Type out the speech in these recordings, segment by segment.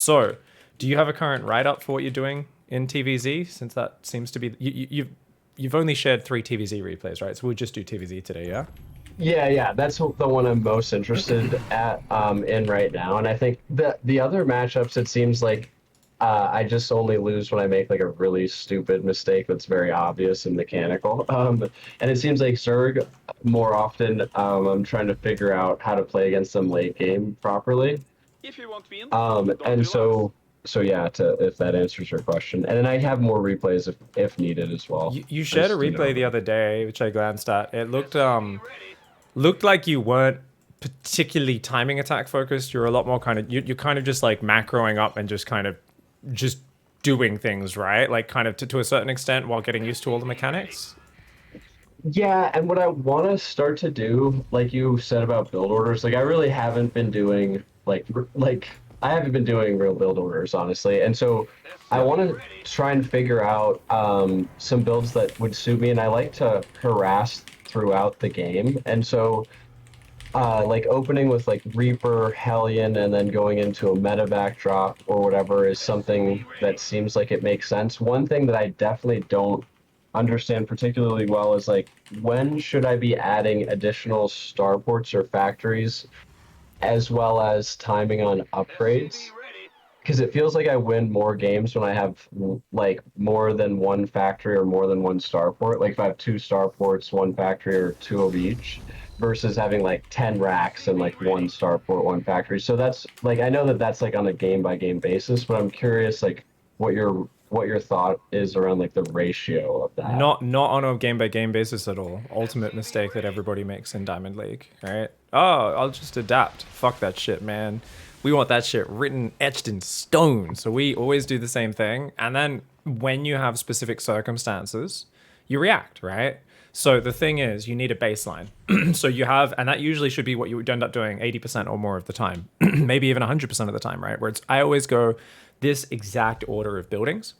So, do you have a current write-up for what you're doing in TVZ? Since that seems to be you've only shared 3 TVZ replays, right? So we'll just do TVZ today, yeah? Yeah, that's the one I'm most interested at in right now. And I think the other matchups, it seems like I just only lose when I make like a really stupid mistake that's very obvious and mechanical. And it seems like Zerg more often I'm trying to figure out how to play against them late game properly. If you want win, don't And do last. so yeah, to if that answers your question. And then I have more replays if needed as well. You shared a Just, replay the other day, which I glanced at. It Be ready. looked like you weren't particularly timing attack focused. You're a lot more kind of you're kind of just like macroing up and just kind of just doing things, right? Like kind of to a certain extent while getting used to all the mechanics. Yeah, and what I want to start to do, like you said about build orders, like I really haven't been doing like I haven't been doing real build orders, honestly. And so I want to Ready. try and figure out some builds that would suit me, and I like to harass throughout the game. And so like opening with like Reaper, Hellion, and then going into a meta backdrop or whatever is something that seems like it makes sense. One thing that I definitely don't understand particularly well is like when should I be adding additional starports or factories as well as timing on upgrades? Be ready. Because it feels like I win more games when I have like more than one factory or more than one starport. Like if I have two starports, one factory, or two of each, versus having like 10 racks and like one starport, one factory. So that's like I know that that's like on a game by game basis, but I'm curious like what your thought is around like the ratio of that. Not on a game by game basis at all. Ultimate mistake that everybody makes in Diamond League, right? Oh, I'll just adapt. Fuck that shit, man. We want that shit written, etched in stone. So we always do the same thing. And then when you have specific circumstances, you react, right? So the thing is, you need a baseline. So you have, and that usually should be what you would end up doing 80% or more of the time, maybe even 100% of the time, right? Where it's, I always go this exact order of buildings.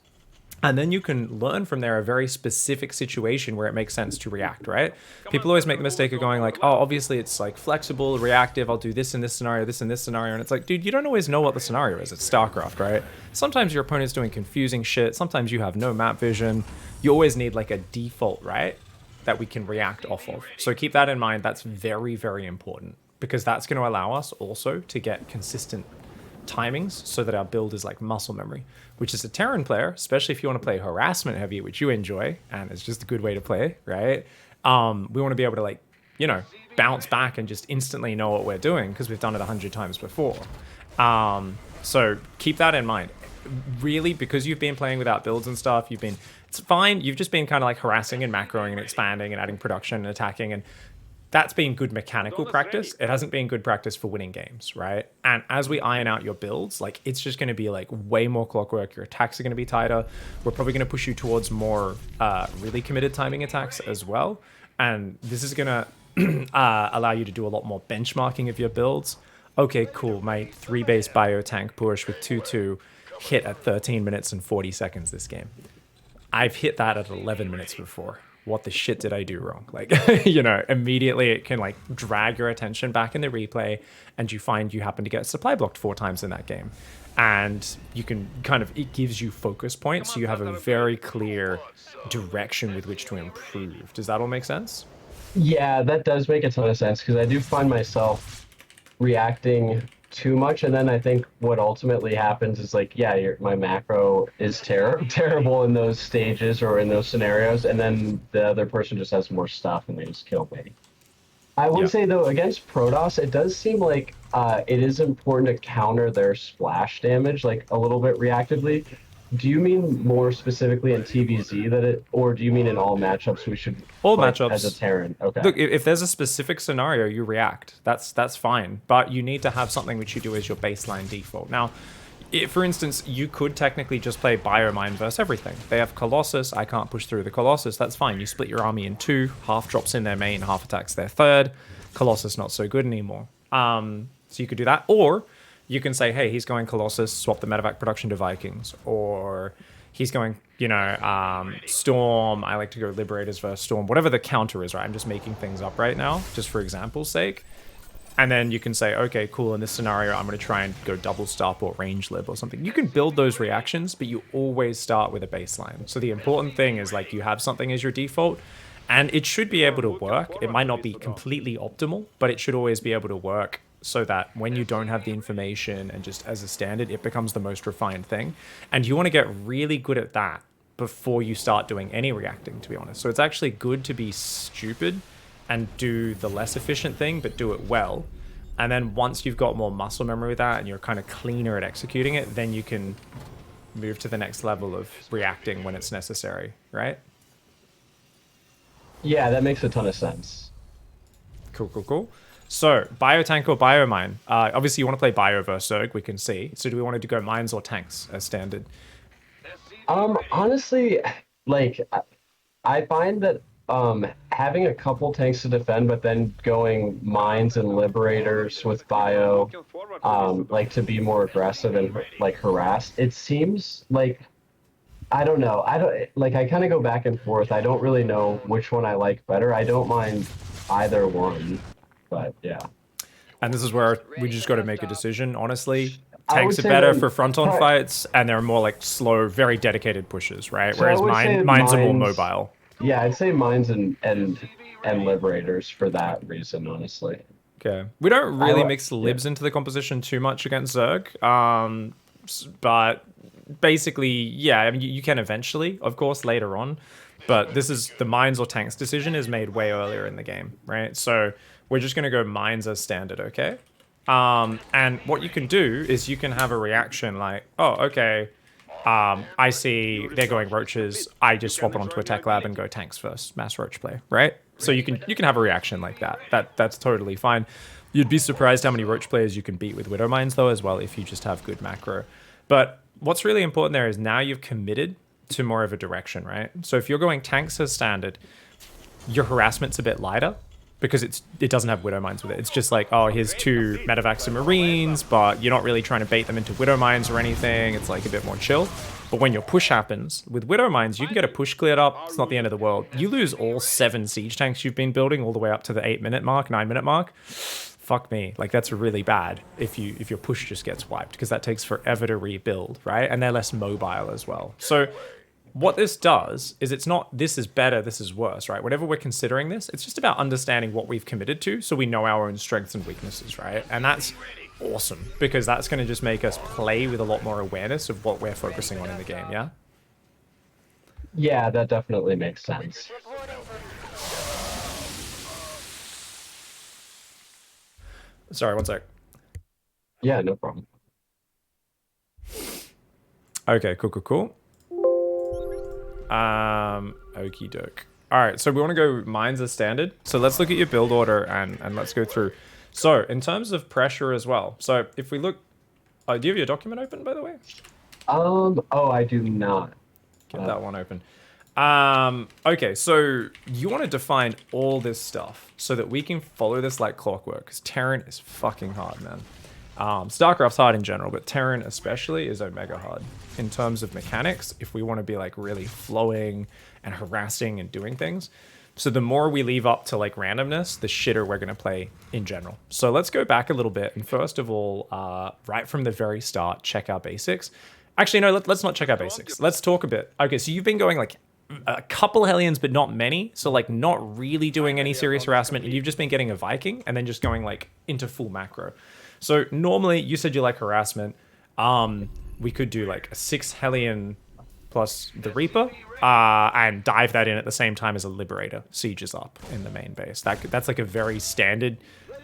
And then you can learn from there a very specific situation where it makes sense to react, right? People always make the mistake of going like, oh, obviously it's like flexible, reactive, I'll do this in this scenario, this in this scenario. And it's like, dude, you don't always know what the scenario is. It's StarCraft, right? Sometimes your opponent's doing confusing shit. Sometimes you have no map vision. You always need like a default, right? That we can react off of. So keep that in mind. That's very, very important because that's going to allow us also to get consistent timings so that our build is like muscle memory, which is a Terran player, especially if you want to play harassment heavy, which you enjoy, and it's just a good way to play, right? We want to be able to like, you know, bounce back and just instantly know what we're doing because we've done it 100 times before. So keep that in mind. Really, because you've been playing without builds and stuff, it's fine. You've just been kind of like harassing and macroing and expanding and adding production and attacking, and that's been good mechanical practice. It hasn't been good practice for winning games, right? And as we iron out your builds, like it's just going to be like way more clockwork. Your attacks are going to be tighter. We're probably going to push you towards more really committed timing attacks as well. And this is going to allow you to do a lot more benchmarking of your builds. Okay, cool. My 3-base bio tank push with 2-2 hit at 13 minutes and 40 seconds this game. I've hit that at 11 minutes before. What the shit did I do wrong? Like, you know, immediately it can like drag your attention back in the replay and you find you happen to get supply blocked 4 times in that game. And you can kind of, it gives you focus points. So you have a very clear direction with which to improve. Does that all make sense? Yeah, that does make a ton of sense because I do find myself reacting too much, and then I think what ultimately happens is like, yeah, my macro is terrible in those stages or in those scenarios, and then the other person just has more stuff and they just kill me. I would Yeah. say though, against Protoss, it does seem like it is important to counter their splash damage like a little bit reactively. Do you mean more specifically in TVZ that it, or do you mean in all matchups we should All fight as a matchups. Terran? Okay. Look, if there's a specific scenario, you react. That's fine. But you need to have something which you do as your baseline default. Now, if, for instance, you could technically just play Biomine versus everything. They have Colossus. I can't push through the Colossus. That's fine. You split your army in two. Half drops in their main, half attacks their third. Colossus not so good anymore. So you could do that. Or you can say, hey, he's going Colossus, swap the medevac production to Vikings. Or he's going, you know, Storm. I like to go Liberators versus Storm. Whatever the counter is, right? I'm just making things up right now, just for example's sake. And then you can say, okay, cool, in this scenario, I'm going to try and go double stop or range lib or something. You can build those reactions, but you always start with a baseline. So the important thing is like you have something as your default, and it should be able to work. It might not be completely optimal, but it should always be able to work so that when you don't have the information and just as a standard, it becomes the most refined thing. And you want to get really good at that before you start doing any reacting, to be honest. So it's actually good to be stupid and do the less efficient thing, but do it well. And then once you've got more muscle memory with that and you're kind of cleaner at executing it, then you can move to the next level of reacting when it's necessary, right? Yeah, that makes a ton of sense. Cool, cool, cool. So, biotank or biomine? Obviously, you want to play bio versus ZERG, we can see. So do we want to go mines or tanks as standard? Honestly, like, I find that having a couple tanks to defend, but then going mines and liberators with bio, like to be more aggressive and like harass, it seems like, I don't know. I kind of go back and forth. I don't really know which one I like better. I don't mind either one, but yeah. And this is where we just got to make a decision, honestly. I Tanks would are say better then for front-on pri- fights, and they're more like slow, very dedicated pushes, right? So I Whereas would say mines are more mines- mobile. Yeah, I'd say mines and liberators for that reason, honestly. Okay. We don't really mix yeah. libs into the composition too much against ZERG. But basically, yeah, I mean, you can eventually, of course, later on. But this is the mines or tanks decision is made way earlier in the game, right? So we're just going to go mines as standard, okay? And what you can do is you can have a reaction like, oh, okay, I see they're going roaches. I just swap it onto a tech lab and go tanks first, mass roach play, right? So you can have a reaction like that. That's totally fine. You'd be surprised how many roach players you can beat with widow mines though as well if you just have good macro. But what's really important there is now you've committed to more of a direction, right? So if you're going tanks as standard, your harassment's a bit lighter because it doesn't have widow mines with it. It's just like, oh, here's two medevacs and marines, but you're not really trying to bait them into widow mines or anything. It's like a bit more chill. But when your push happens, with widow mines, you can get a push cleared up. It's not the end of the world. You lose all 7 siege tanks you've been building all the way up to the 8-minute mark, 9-minute mark. Fuck me. Like, that's really bad if your push just gets wiped, because that takes forever to rebuild, right? And they're less mobile as well. So what this does is it's not this is better, this is worse, right? Whenever we're considering this, it's just about understanding what we've committed to so we know our own strengths and weaknesses, right? And that's awesome, because that's going to just make us play with a lot more awareness of what we're focusing on in the game, yeah? Yeah, that definitely makes sense. Sorry, one sec. Yeah, no problem. Okay, cool. Okie doke. All right, so we want to go mines as standard. So let's look at your build order and let's go through. So in terms of pressure as well. So if we look, do you have your document open, by the way? Oh, I do not. Get that one open. Okay, so you want to define all this stuff so that we can follow this like clockwork, because Terran is fucking hard, man. StarCraft's hard in general, but Terran especially is omega hard in terms of mechanics if we want to be like really flowing and harassing and doing things. So the more we leave up to like randomness, the shitter we're going to play in general. So let's go back a little bit, and first of all, right from the very start, check our basics. Actually, no, let's not check our basics. Let's talk a bit. Okay, so you've been going like a couple Hellions, but not many. So like not really doing any serious harassment. You've just been getting a Viking and then just going like into full macro. So normally you said you like harassment. We could do like a 6 Hellion plus the Reaper and dive that in at the same time as a Liberator sieges up in the main base. That's like a very standard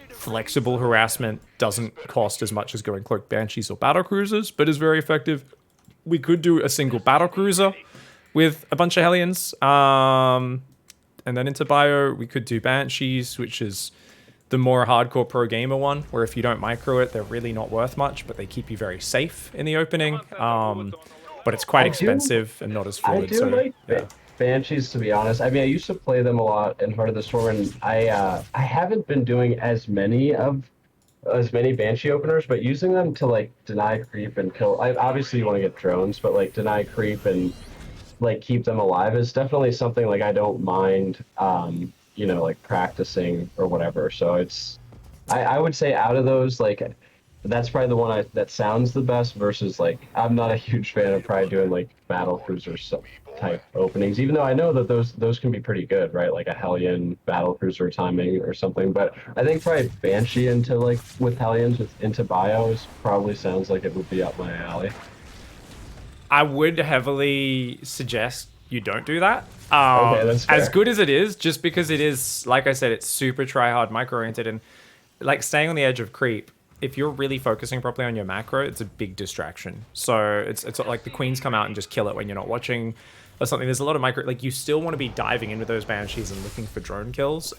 flexible harassment. Doesn't cost as much as going Cloaked Banshees or Battle Cruisers, but is very effective. We could do a single Battle Cruiser with a bunch of Hellions. And then into Bio, we could do Banshees, which is the more hardcore pro gamer one, where if you don't micro it, they're really not worth much, but they keep you very safe in the opening. But it's quite expensive and not as fluid. I do like Banshees, to be honest. I mean, I used to play them a lot in Heart of the Storm, and I haven't been doing as many Banshee openers, but using them to like deny creep and kill. Obviously you want to get drones, but like deny creep and like keep them alive is definitely something like I don't mind. You know, like practicing or whatever. So it's I would say out of those, like, that's probably the one that sounds the best versus, like, I'm not a huge fan of probably doing, like, battle cruiser type openings, even though I know that those can be pretty good, right? Like a Hellion battle cruiser timing or something. But I think probably Banshee into, like, with Hellions into bios probably sounds like it would be up my alley. I would heavily suggest you don't do that. Okay, that's fair. As good as it is, just because it is, like I said, it's super try-hard, micro-oriented, and like staying on the edge of creep, if you're really focusing properly on your macro, it's a big distraction. So it's like the queens come out and just kill it when you're not watching or something. There's a lot of micro, like you still want to be diving into those banshees and looking for drone kills.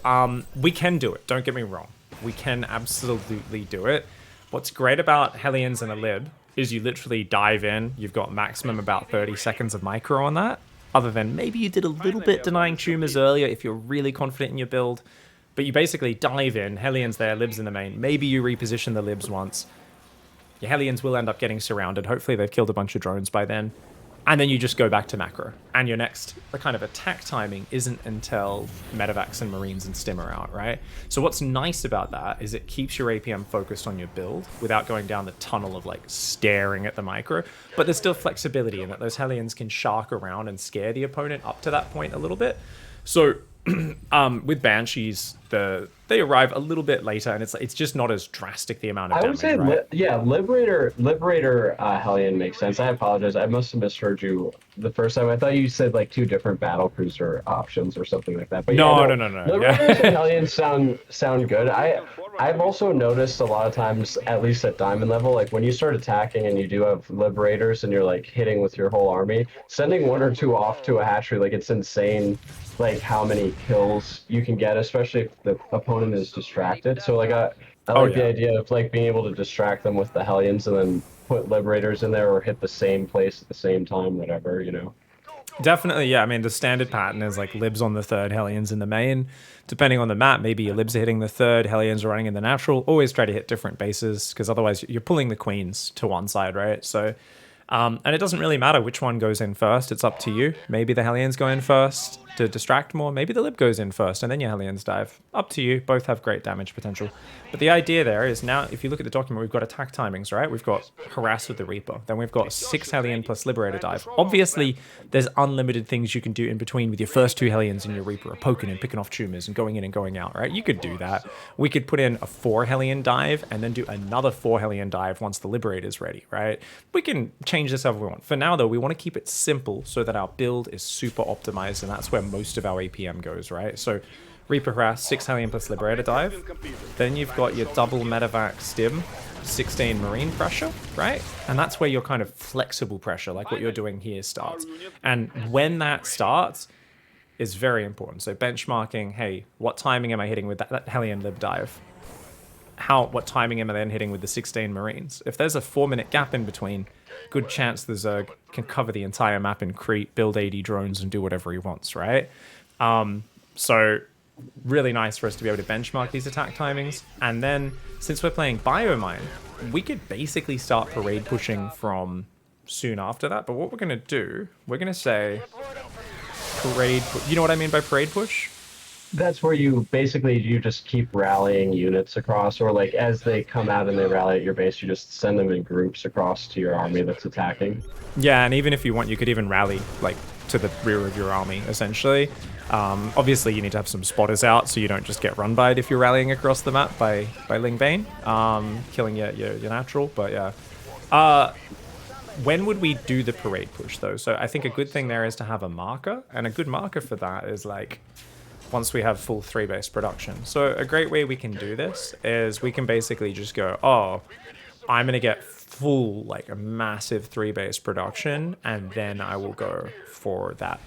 We can do it, don't get me wrong. We can absolutely do it. What's great about Hellions and a lib is you literally dive in, you've got maximum about 30 seconds of micro on that, other than maybe you did a little bit denying tumors earlier if you're really confident in your build. But you basically dive in, Hellions there, libs in the main. Maybe you reposition the libs once. Your Hellions will end up getting surrounded. Hopefully they've killed a bunch of drones by then. And then you just go back to macro. And your next kind of attack timing isn't until medevacs and marines and stim are out, right? So what's nice about that is it keeps your APM focused on your build without going down the tunnel of like staring at the micro. But there's still flexibility in that those Hellions can shark around and scare the opponent up to that point a little bit. So with Banshees, they arrive a little bit later, and it's just not as drastic the amount of damage. I would say, right? yeah, Liberator Hellion makes sense. I apologize. I must have misheard you the first time. I thought you said like two different battle cruiser options or something like that. But no. Liberators and Hellions sound good. I've also noticed a lot of times, at least at diamond level, like when you start attacking and you do have Liberators and you're like hitting with your whole army, sending one or two off to a hatchery, like it's insane. Like how many kills you can get, especially if the opponent is distracted. So like I like the idea of like being able to distract them with the Hellions and then put Liberators in there or hit the same place at the same time, whatever, you know. Definitely, yeah. I mean, the standard pattern is like libs on the third, Hellions in the main. Depending on the map, maybe your libs are hitting the third, Hellions are running in the natural. Always try to hit different bases because otherwise you're pulling the queens to one side, right? So, and it doesn't really matter which one goes in first. It's up to you. Maybe the Hellions go in first to distract more. Maybe the lib goes in first and then your Hellions dive. Up to you. Both have great damage potential. But the idea there is now, if you look at the document, we've got attack timings, right? We've got harass with the Reaper. Then we've got 6 Hellion plus Liberator dive. Obviously, there's unlimited things you can do in between with your first 2 Hellions and your Reaper, poking and picking off tumors and going in and going out, right? You could do that. We could put in a 4 Hellion dive and then do another 4 Hellion dive once the Liberator's ready, right? We can change this however we want. For now, though, we want to keep it simple so that our build is super optimized, and that's where most of our APM goes, right? So Reaper harass, 6 Hellion plus Liberator dive. Then you've got your double medevac stim, 16 marine pressure, right? And that's where your kind of flexible pressure, like what you're doing here, starts. And when that starts is very important. So benchmarking, hey, what timing am I hitting with that Hellion lib dive? What timing am I then hitting with the 16 marines? If there's a 4-minute gap in between, good chance the ZERG can cover the entire map in creep, build 80 drones, and do whatever he wants, right? So really nice for us to be able to benchmark these attack timings. And then, since we're playing Biomine, we could basically start parade pushing from soon after that. But what we're going to do, we're going to say parade you know what I mean by parade push? That's where you just keep rallying units across, or like as they come out and they rally at your base, you just send them in groups across to your army that's attacking. Yeah, and even if you want, you could even rally like to the rear of your army, essentially. Obviously, you need to have some spotters out so you don't just get run by it if you're rallying across the map by Ling Bane, killing your natural. But yeah. When would we do the parade push, though? So I think a good thing there is to have a marker, and a good marker for that is like once we have full 3-base production. So a great way we can do this is we can basically just go, oh, I'm going to get full, like a massive 3-base production, and then I will go for that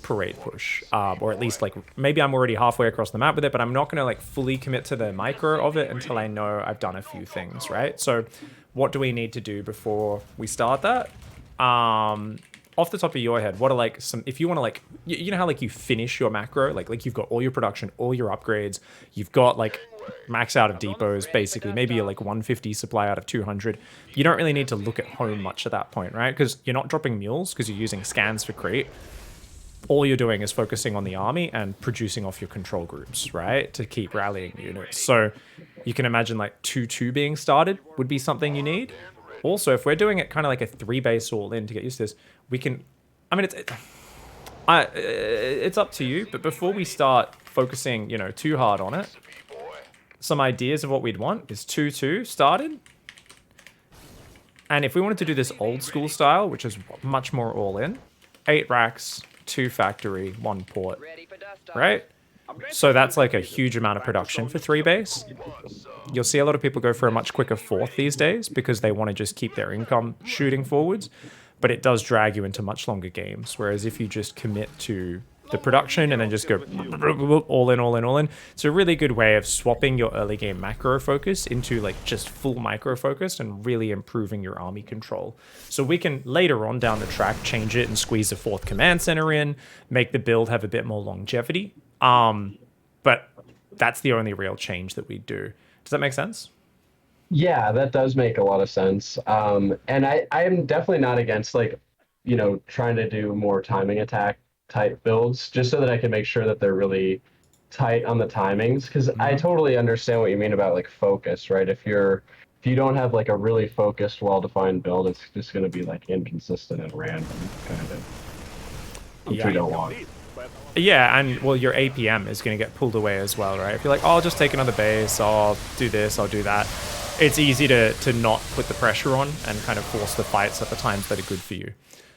parade push. Or at least like, maybe I'm already halfway across the map with it, but I'm not going to like fully commit to the micro of it until I know I've done a few things, right? So what do we need to do before we start that? Off the top of your head, what are like some, if you want to like, you know how like you finish your macro, like you've got all your production, all your upgrades, you've got like max out of depots, basically, maybe you're like 150 supply out of 200. You don't really need to look at home much at that point, right? Because you're not dropping mules because you're using scans for creep. all you're doing is focusing on the army and producing off your control groups, right? To keep rallying units. So you can imagine like 2-2 being started would be something you need. Also, if we're doing it kind of like a 3-base all in to get used to this, we can, I mean, it's up to you, but before we start focusing, you know, too hard on it, some ideas of what we'd want is 2-2 started. And if we wanted to do this old school style, which is much more all in, 8 racks, 2 factory, 1 port, right? So that's like a huge amount of production for 3-base. You'll see a lot of people go for a much quicker 4th these days because they want to just keep their income shooting forwards, but it does drag you into much longer games. Whereas if you just commit to the production and then just go all in, all in, all in, it's a really good way of swapping your early game macro focus into like just full micro focus and really improving your army control. So we can later on down the track change it and squeeze a 4th command center in, make the build have a bit more longevity. But that's the only real change that we do. Does that make sense? Yeah, that does make a lot of sense. And I am definitely not against like, you know, trying to do more timing attack type builds just so that I can make sure that they're really tight on the timings. Because I totally understand what you mean about like focus, right? If you don't have like a really focused, well-defined build, it's just going to be like inconsistent and random kind of, which we don't want. Yeah, and well, your APM is going to get pulled away as well, right? If you're like, oh, I'll just take another base, I'll do this, I'll do that. It's easy to not put the pressure on and kind of force the fights at the times that are good for you.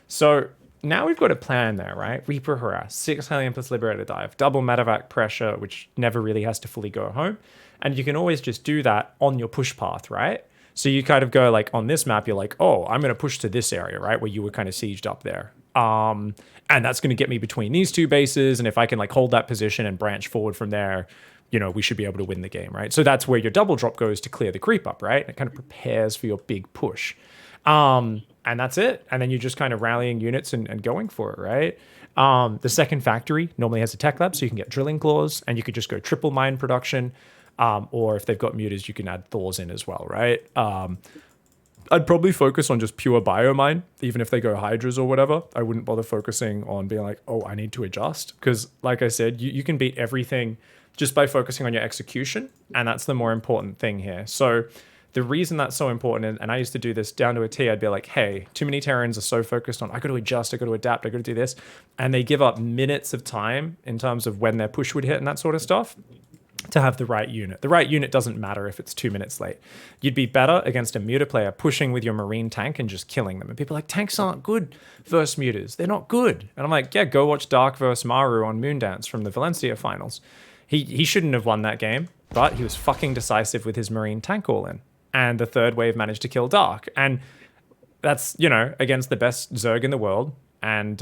So now we've got a plan there, right? Reaper Harass, 6 Hellion plus Liberator Dive, double medevac pressure, which never really has to fully go home. And you can always just do that on your push path, right? So you kind of go like on this map, you're like, oh, I'm going to push to this area, right? Where you were kind of sieged up there. And that's going to get me between these 2 bases. And if I can like hold that position and branch forward from there, you know, we should be able to win the game, right? So that's where your double drop goes to clear the creep up, right? It kind of prepares for your big push. And that's it. And then you're just kind of rallying units and going for it, right? The second factory normally has a tech lab, so you can get drilling claws and you could just go triple mine production. Or if they've got mutas, you can add Thors in as well, right? I'd probably focus on just pure biomine, even if they go hydras or whatever. I wouldn't bother focusing on being like, oh, I need to adjust. Because like I said, you can beat everything just by focusing on your execution. And that's the more important thing here. So the reason that's so important, and I used to do this down to a T, I'd be like, hey, too many Terrans are so focused on, I got to adjust, I got to adapt, I got to do this. And they give up minutes of time in terms of when their push would hit and that sort of stuff to have the right unit. The right unit doesn't matter if it's 2 minutes late. You'd be better against a muta player pushing with your marine tank and just killing them. And people are like, tanks aren't good versus mutas. They're not good. And I'm like, yeah, go watch Dark versus Maru on Moondance from the Valencia finals. He shouldn't have won that game, but he was fucking decisive with his marine tank all in. And the third wave managed to kill Dark. And that's, you know, against the best Zerg in the world. And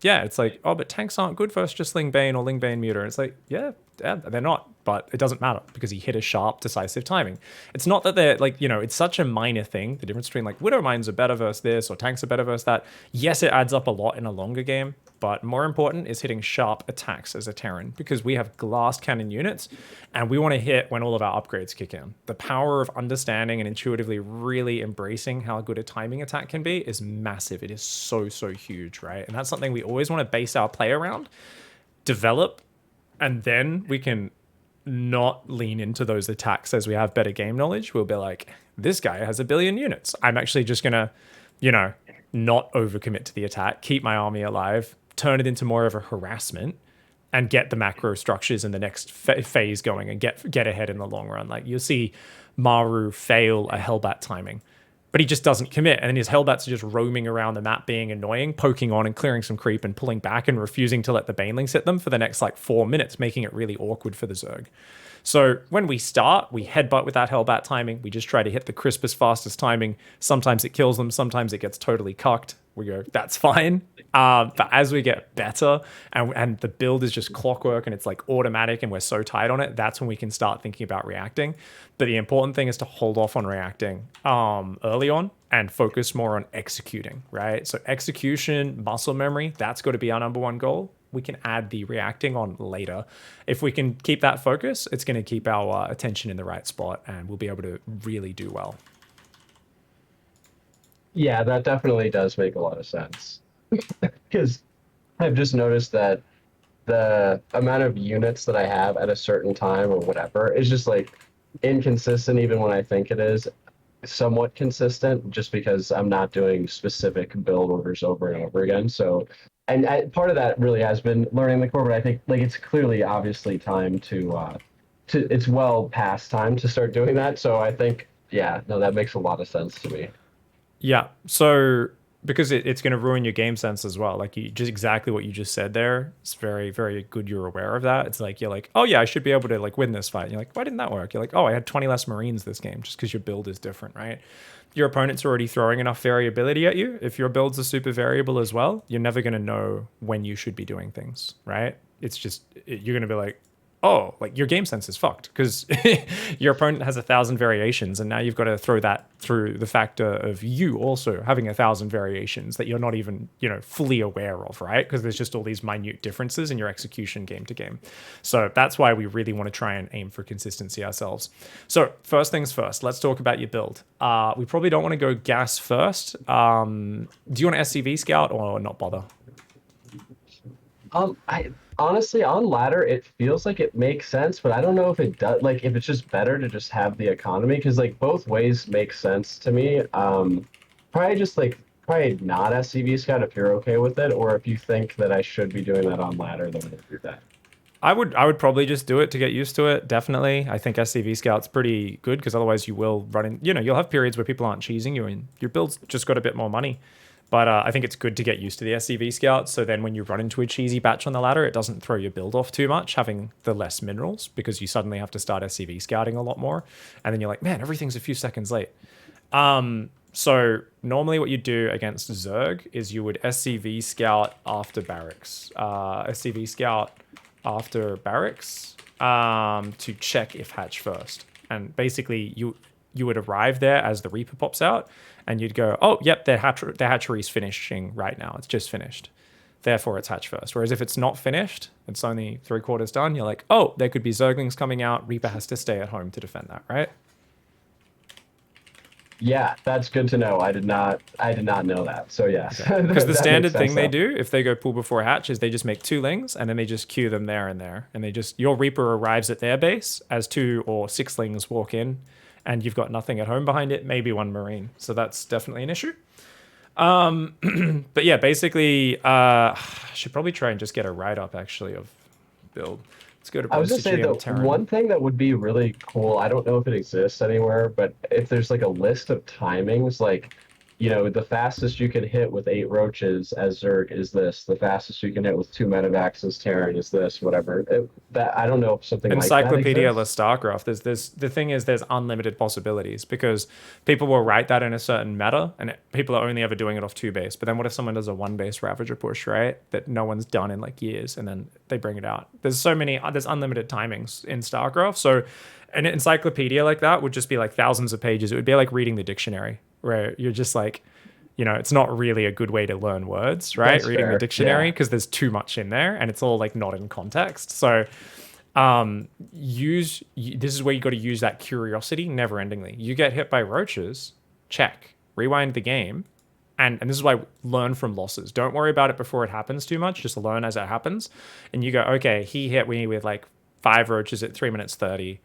yeah, it's like, oh, but tanks aren't good versus just Ling Bane or Ling Bane Muta. And it's like, yeah, they're not, but it doesn't matter because he hit a sharp, decisive timing. It's not that they're like, you know, it's such a minor thing. The difference between like Widow Mines are better versus this or tanks are better versus that. Yes, it adds up a lot in a longer game, but more important is hitting sharp attacks as a Terran because we have glass cannon units and we want to hit when all of our upgrades kick in. The power of understanding and intuitively really embracing how good a timing attack can be is massive. It is so, so huge, right? And that's something we always want to base our play around, develop, and then we can not lean into those attacks as we have better game knowledge. We'll be like, this guy has 1 billion units. I'm actually just going to, you know, not overcommit to the attack, keep my army alive, turn it into more of a harassment, and get the macro structures in the next phase going and get ahead in the long run. Like you'll see Maru fail a Hellbat timing, but he just doesn't commit. And then his Hellbats are just roaming around the map being annoying, poking on and clearing some creep and pulling back and refusing to let the Banelings hit them for the next like 4 minutes, making it really awkward for the Zerg. So when we start, we headbutt with that Hellbat timing. We just try to hit the crispest, fastest timing. Sometimes it kills them. Sometimes it gets totally cucked. We go, that's fine. But as we get better and the build is just clockwork and it's like automatic and we're so tight on it, that's when we can start thinking about reacting. But the important thing is to hold off on reacting early on and focus more on executing, right? So execution, muscle memory, that's got to be our #1 goal. We can add the reacting on later. If we can keep that focus, it's going to keep our attention in the right spot and we'll be able to really do well. Yeah, that definitely does make a lot of sense. Because I've just noticed that the amount of units that I have at a certain time or whatever is just like inconsistent, even when I think it is somewhat consistent, just because I'm not doing specific build orders over and over again. So, and part of that really has been learning the core, but I think like it's clearly obviously time to it's well past time to start doing that. So I think, yeah, no, that makes a lot of sense to me. Yeah. So because it's going to ruin your game sense as well. Like you just exactly what you just said there. It's very, very good. You're aware of that. It's like, you're like, oh yeah, I should be able to like win this fight. And you're like, why didn't that work? You're like, oh, I had 20 less Marines this game just because your build is different, right? Your opponent's already throwing enough variability at you. If your builds are super variable as well, you're never going to know when you should be doing things, right? It's just, you're going to be like, oh, like your game sense is fucked because your opponent has 1,000 variations, and now you've got to throw that through the factor of you also having 1,000 variations that you're not even, fully aware of, right? Because there's just all these minute differences in your execution game to game. So that's why we really want to try and aim for consistency ourselves. So first things first, let's talk about your build. We probably don't want to go gas first. Do you want to SCV scout or not bother? I honestly on ladder it feels like it makes sense, but I don't know if it does. Like if it's just better to just have the economy, because like both ways make sense to me. Probably not SCV scout if you're okay with it, or if you think that I should be doing that on ladder, then we'll do that. I would probably just do it to get used to it. Definitely. I think SCV Scout's pretty good because otherwise you will run in, you'll have periods where people aren't cheesing you and your build's just got a bit more money. But I think it's good to get used to the SCV Scout. So then when you run into a cheesy batch on the ladder, it doesn't throw your build off too much, having the less minerals, because you suddenly have to start SCV Scouting a lot more. And then you're like, man, everything's a few seconds late. So normally what you do against ZERG is you would SCV Scout after barracks. SCV Scout after barracks to check if hatch first. And basically you would arrive there as the Reaper pops out, and you'd go, oh, yep, their hatchery's finishing right now. It's just finished. Therefore, it's hatch first. Whereas if it's not finished, it's only 3/4 done, you're like, oh, there could be Zerglings coming out. Reaper has to stay at home to defend that, right? Yeah, that's good to know. I did not know that. So yeah. Because the standard thing they now. do, if they go pull before hatch, is they just make 2 lings and then they just queue them there and there. And your Reaper arrives at their base as 2 or 6 lings walk in, and you've got nothing at home behind it, maybe 1 Marine. So that's definitely an issue. But yeah, basically, I should probably try and just get a write-up actually of build. Let's go to I was just saying though, Terran. one thing that would be really cool, I don't know if it exists anywhere, but if there's like a list of timings, like, the fastest you can hit with 8 roaches as Zerg is this, the fastest you can hit with 2 medevacs as Terran is this, whatever. That I don't know if something Encyclopedia like that StarCraft. The thing is, there's unlimited possibilities because people will write that in a certain meta, and people are only ever doing it off 2 base. But then what if someone does a 1 base Ravager push, right? That no one's done in like years, and then they bring it out. There's unlimited timings in StarCraft. So an encyclopedia like that would just be like thousands of pages. It would be like reading the dictionary, where you're just like, it's not really a good way to learn words, right? That's Reading fair. the dictionary, Yeah. because there's too much in there and it's all like not in context. So this is where you got to use that curiosity never endingly. You get hit by roaches, check, rewind the game. And this is why learn from losses. Don't worry about it before it happens too much. Just learn as it happens. And you go, okay, he hit me with like 5 roaches at 3 minutes 30.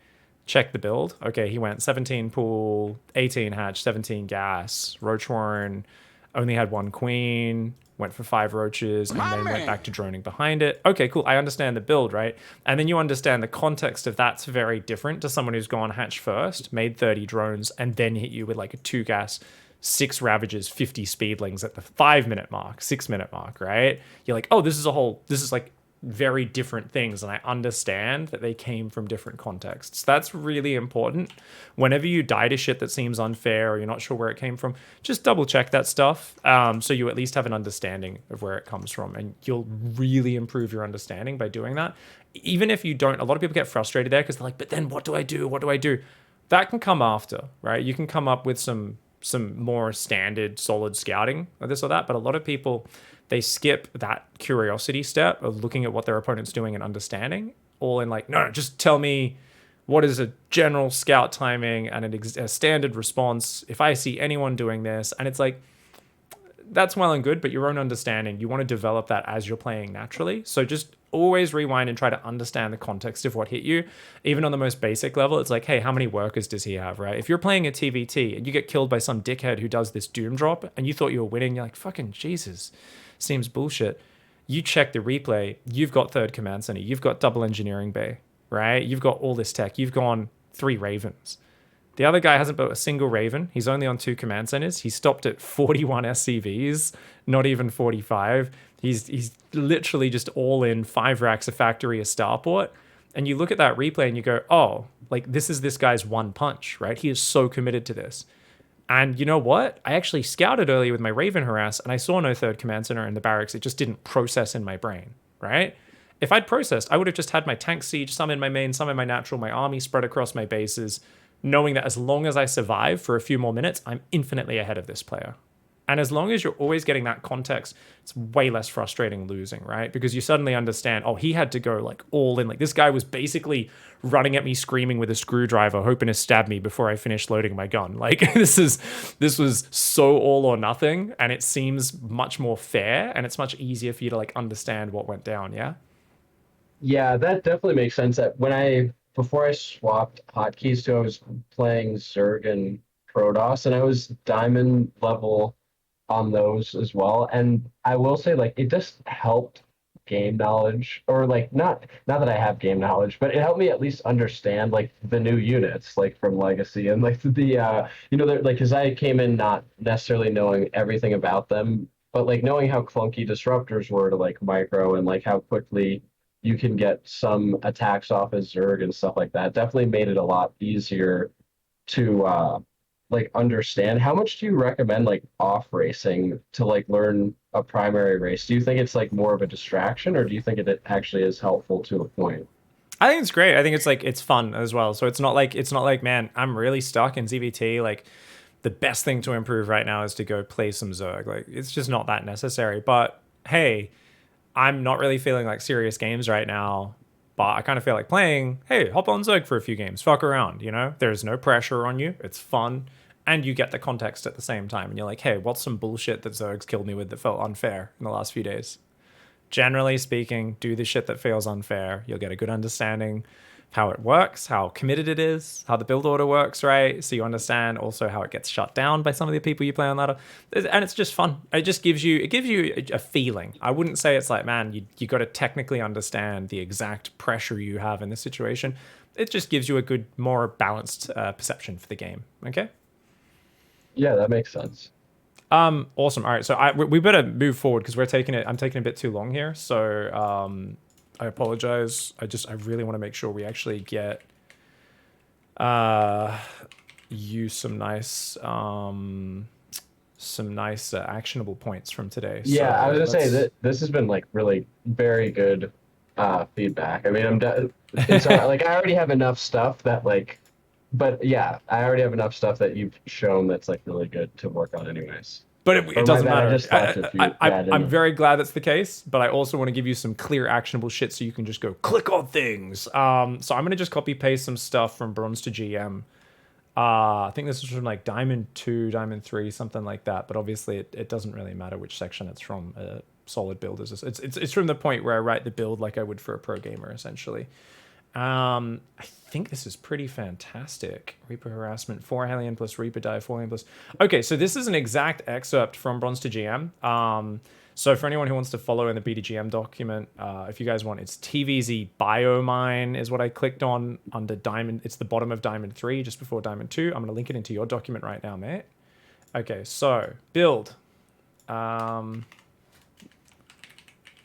Check the build. Okay, he went 17 pool, 18 hatch, 17 gas. Roach Warren only had 1 queen, went for 5 roaches, and then went back to droning behind it. Okay, cool. I understand the build, right? And then you understand the context of that's very different to someone who's gone hatch first, made 30 drones, and then hit you with like a 2 gas, 6 Ravagers, 50 Speedlings at the 5-minute mark, 6-minute mark, right? You're like, oh, this is like very different things, and I understand that they came from different contexts. That's really important. Whenever you die to shit that seems unfair or you're not sure where it came from, just double check that stuff, so you at least have an understanding of where it comes from, and you'll really improve your understanding by doing that. Even if you don't, a lot of people get frustrated there because they're like, but then what do I do? That can come after, right? You can come up with some more standard solid scouting or this or that, but a lot of people, they skip that curiosity step of looking at what their opponent's doing and understanding, all in like, no, just tell me what is a general scout timing and a standard response if I see anyone doing this. And it's like, that's well and good, but your own understanding, you want to develop that as you're playing naturally. So just always rewind and try to understand the context of what hit you. Even on the most basic level, it's like, hey, how many workers does he have, right? If you're playing a TVT and you get killed by some dickhead who does this doom drop and you thought you were winning, you're like, fucking Jesus, seems bullshit. You check the replay, you've got third command center, you've got double engineering bay, right? You've got all this tech, you've gone 3 Ravens. The other guy hasn't built a single Raven. He's only on 2 command centers. He stopped at 41 SCVs, not even 45. He's literally just all in 5 racks, a factory, a starport. And you look at that replay and you go, oh, like this is this guy's one punch, right? He is so committed to this. And you know what? I actually scouted earlier with my Raven harass and I saw no third command center in the barracks. It just didn't process in my brain, right? If I'd processed, I would have just had my tank siege, some in my main, some in my natural, my army spread across my bases, knowing that as long as I survive for a few more minutes, I'm infinitely ahead of this player. And as long as you're always getting that context, it's way less frustrating losing, right? Because you suddenly understand, oh, he had to go like all in. Like this guy was basically running at me screaming with a screwdriver, hoping to stab me before I finished loading my gun. Like this was so all or nothing, and it seems much more fair, and it's much easier for you to like understand what went down, yeah? Yeah, that definitely makes sense. That before I swapped hotkeys to, I was playing ZERG and PROTOSS, and I was diamond level on those as well. And I will say, like, it just helped game knowledge, or like not that I have game knowledge, but it helped me at least understand like the new units, like from Legacy, and like like because I came in not necessarily knowing everything about them, but like knowing how clunky disruptors were to like micro and like how quickly you can get some attacks off as Zerg and stuff like that. Definitely made it a lot easier to like understand. How much do you recommend like off racing to like learn a primary race? Do you think it's like more of a distraction, or do you think it actually is helpful to a point? I think it's great. I think it's like it's fun as well. So it's not like man, I'm really stuck in ZVT. Like the best thing to improve right now is to go play some Zerg. Like it's just not that necessary. But hey, I'm not really feeling like serious games right now, but I kind of feel like playing, hey, hop on Zerg for a few games, fuck around, you know? There's no pressure on you, it's fun, and you get the context at the same time. And you're like, hey, what's some bullshit that Zerg's killed me with that felt unfair in the last few days? Generally speaking, do the shit that feels unfair. You'll get a good understanding of how it works, how committed it is, how the build order works, right? So you understand also how it gets shut down by some of the people you play on ladder. And it's just fun. It gives you a feeling. I wouldn't say it's like, man, you got to technically understand the exact pressure you have in this situation. It just gives you a good, more balanced perception for the game. Okay? Yeah, that makes sense. Awesome. All right, so we better move forward because I'm taking a bit too long here. So I apologize. I really want to make sure we actually get you some nice actionable points from today. Yeah, So I was gonna say that this has been like really very good feedback. I mean, it's like I already have enough stuff that like, but yeah, I already have enough stuff that you've shown that's like really good to work on, anyways. But it doesn't matter. I'm I'm very glad that's the case, but I also want to give you some clear, actionable shit so you can just go click on things. So I'm going to just copy paste some stuff from Bronze to GM. I think this is from like Diamond 2, Diamond 3, something like that. But obviously it doesn't really matter which section it's from. Solid build is it's from the point where I write the build like I would for a pro gamer, essentially. I think this is pretty fantastic. Reaper harassment, 4 Hellion plus Reaper die, 4 Hellion plus... Okay, so this is an exact excerpt from Bronze to GM. So for anyone who wants to follow in the BDGM document, if you guys want, it's TvZ Biomine is what I clicked on under Diamond. It's the bottom of Diamond 3, just before Diamond 2. I'm going to link it into your document right now, mate. Okay, so build.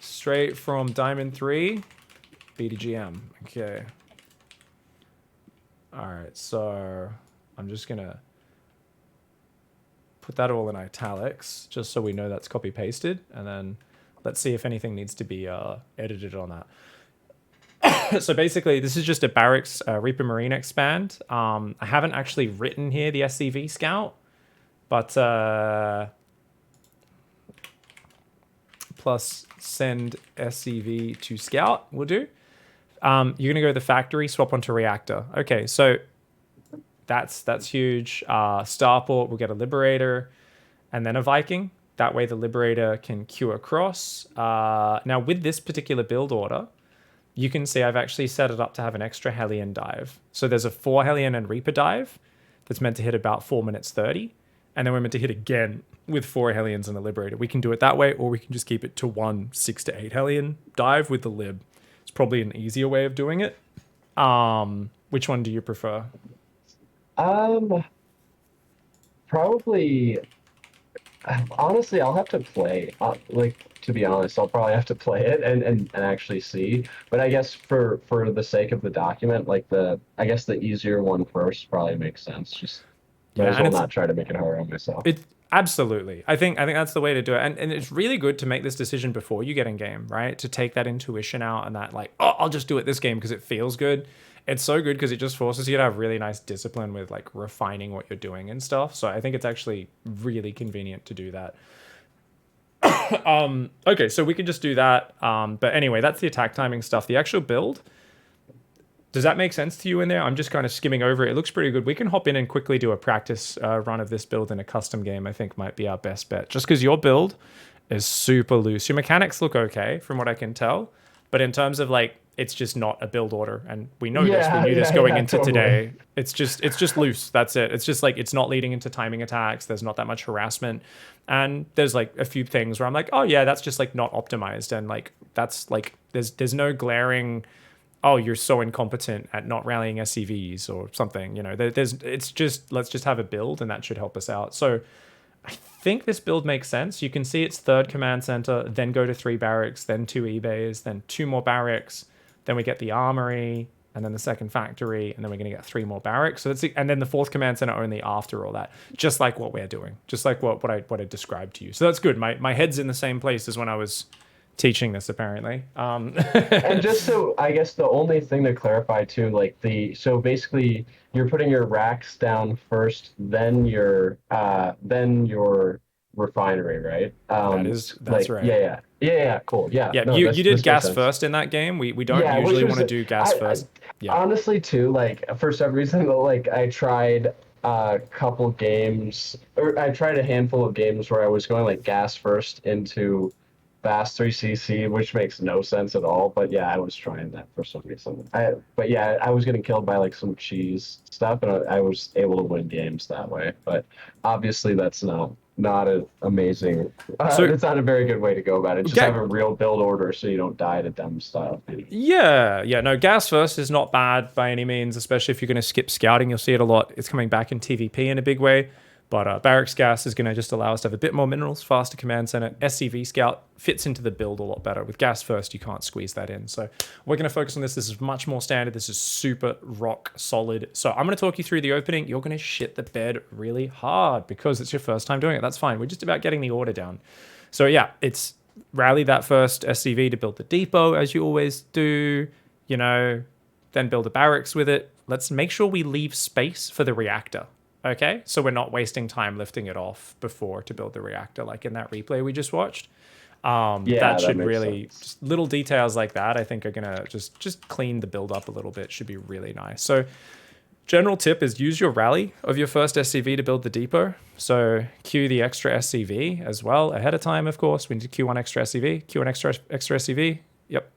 Straight from Diamond 3... BDGM. Okay. All right, so I'm just gonna put that all in italics just so we know that's copy pasted, and then let's see if anything needs to be edited on that. So basically, this is just a barracks Reaper Marine expand. I haven't actually written here the SCV scout, but plus send SCV to scout will do. You're gonna go to the factory, swap onto reactor. Okay, so that's huge. Starport will get a Liberator, and then a Viking. That way the Liberator can queue across. Now with this particular build order, you can see I've actually set it up to have an extra Hellion dive. So there's a 4 Hellion and Reaper dive that's meant to hit about 4 minutes 30. And then we're meant to hit again with 4 Hellions and the Liberator. We can do it that way, or we can just keep it to 1 6 to 8 Hellion dive with the Lib. It's probably an easier way of doing it. Which one do you prefer? Probably, honestly, I'll have to play. To be honest, I'll probably have to play it and actually see. But I guess for the sake of the document, I guess the easier one first probably makes sense. Just might as well not try to make it hard on myself. Absolutely. I think that's the way to do it. And it's really good to make this decision before you get in game, right? To take that intuition out and that I'll just do it this game because it feels good. It's so good because it just forces you to have really nice discipline with refining what you're doing and stuff. So I think it's actually really convenient to do that. Okay, so we can just do that. But anyway, that's the attack timing stuff. The actual build, does that make sense to you in there? I'm just kind of skimming over it. It looks pretty good. We can hop in and quickly do a practice run of this build in a custom game, I think might be our best bet. Just because your build is super loose. Your mechanics look okay from what I can tell. But in terms of it's just not a build order. And we know this. We knew this going into totally. Today. It's just loose. That's it. It's just it's not leading into timing attacks. There's not that much harassment. And there's a few things where I'm oh yeah, that's just not optimized. And that's there's no glaring, oh, you're so incompetent at not rallying SCVs or something. It's just, let's just have a build and that should help us out. So I think this build makes sense. You can see it's 3rd command center, then go to 3 barracks, then 2 eBays, then 2 more barracks. Then we get the armory, and then the 2nd factory, and then we're going to get 3 more barracks. So and then the 4th command center only after all that, just like what we're doing, just like what I described to you. So that's good. My head's in the same place as when I was teaching this, apparently. And just so I guess the only thing to clarify too, so basically you're putting your racks down first, then your refinery, right? That's right. Yeah, cool. Yeah. No, you did gas first in that game. We don't usually want to do gas first. Honestly too, for some reason, I tried a couple games, or I tried a handful of games where I was going gas first into Fast 3cc, which makes no sense at all. But yeah, I was trying that for some reason. I was getting killed by some cheese stuff, and I was able to win games that way. But obviously, that's not an amazing. It's not a very good way to go about it. Just have a real build order so you don't die to dumb stuff. Yeah. No, gas first is not bad by any means, especially if you're going to skip scouting. You'll see it a lot. It's coming back in TVP in a big way. But barracks gas is going to just allow us to have a bit more minerals, faster command center. SCV scout fits into the build a lot better. With gas first, you can't squeeze that in. So we're going to focus on this. This is much more standard. This is super rock solid. So I'm going to talk you through the opening. You're going to shit the bed really hard because it's your first time doing it. That's fine. We're just about getting the order down. So yeah, it's rally that first SCV to build the depot, as you always do, then build a barracks with it. Let's make sure we leave space for the reactor. Okay, so we're not wasting time lifting it off before to build the reactor, like in that replay we just watched. That should really, just little details like that, I think are gonna just clean the build up a little bit. Should be really nice. So general tip is use your rally of your first SCV to build the depot. So queue the extra SCV as well ahead of time, of course. We need to queue 1 extra SCV, queue 1 extra SCV. Yep.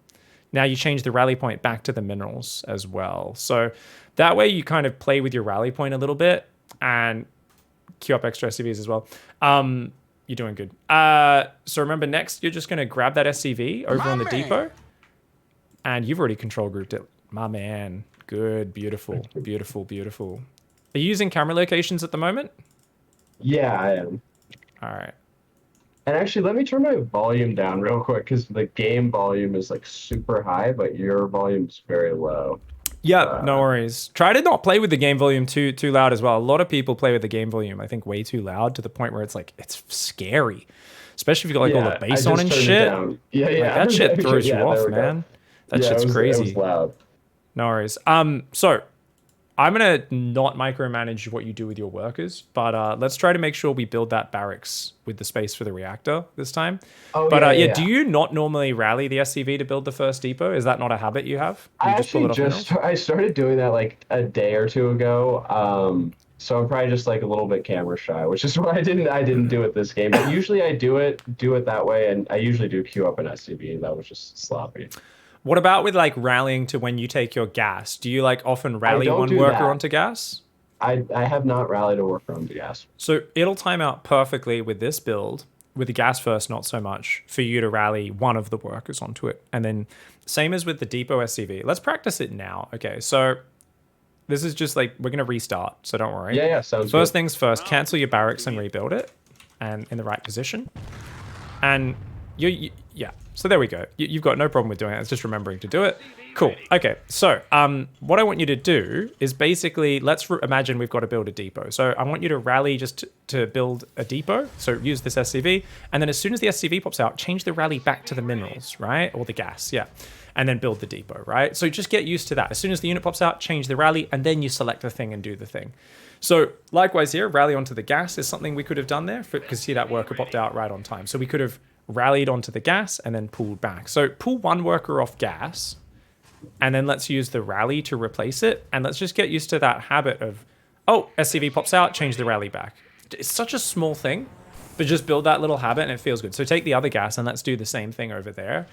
Now you change the rally point back to the minerals as well. So that way you kind of play with your rally point a little bit and queue up extra SCVs as well. You're doing good. So remember, next, you're just going to grab that SCV over on the depot. And you've already control grouped it. My man. Good. Beautiful. Beautiful. Beautiful. Are you using camera locations at the moment? Yeah, I am. All right. And actually, let me turn my volume down real quick because the game volume is super high, but your volume's very low. Yeah, no worries. Try to not play with the game volume too loud as well. A lot of people play with the game volume, I think, way too loud to the point where it's it's scary. Especially if you got all the bass on and shit. Yeah. That shit throws you off, man. That shit's crazy. It was loud. No worries. So I'm gonna not micromanage what you do with your workers, but let's try to make sure we build that barracks with the space for the reactor this time. Do you not normally rally the SCV to build the first depot? Is that not a habit you have? I started doing that a day or two ago. So I'm probably just like a little bit camera shy, which is why I didn't do it this game. But usually I do it that way, and I usually do queue up an SCV. That was just sloppy. What about with like rallying to when you take your gas? Do you like often rally don't one do worker that. onto gas? I have not rallied a worker on the gas. So it'll time out perfectly with this build, with the gas first, not so much, for you to rally one of the workers onto it. And then same as with the depot SCV. Let's practice it now. Okay, so this is just like, we're going to restart, so don't worry. Yeah, sounds First good. things first, cancel your barracks and rebuild it, and in the right position. And yeah, so there we go. You've got no problem with doing it. It's just remembering to do it. Cool. Okay, so what I want you to do is basically, let's imagine we've got to build a depot. So I want you to rally just to build a depot. So use this SCV, and then as soon as the SCV pops out, change the rally back to the minerals, right? Or the gas, yeah. And then build the depot, right? So just get used to that. As soon as the unit pops out, change the rally, and then you select the thing and do the thing. So likewise here, rally onto the gas is something we could have done there, because see that worker popped out right on time. So we could have rallied onto the gas and then pulled back. So pull one worker off gas, and then let's use the rally to replace it. And let's just get used to that habit of, oh, SCV pops out, change the rally back. It's such a small thing, but just build that little habit and it feels good. So take the other gas and let's do the same thing over there.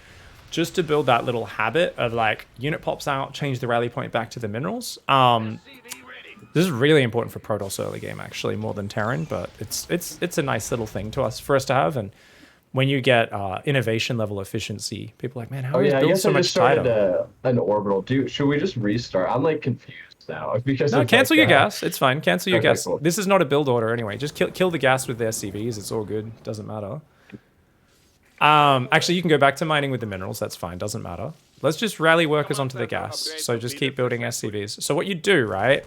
Just to build that little habit of like, unit pops out, change the rally point back to the minerals. This is really important for PROTOSS early game, actually, more than Terran, but it's a nice little thing for us to have. And when you get innovation level efficiency, people are like, man, how do you build so much tighter? An orbital. Should we just restart? I'm like confused now because No, cancel your gas. It's fine. Cancel your Okay, gas. cool. This is not a build order anyway. Just kill the gas with the SCVs. It's all good. Doesn't matter. Actually, you can go back to mining with the minerals. That's fine. Doesn't matter. Let's just rally workers onto the gas. So just keep building SCVs. So what you do, right?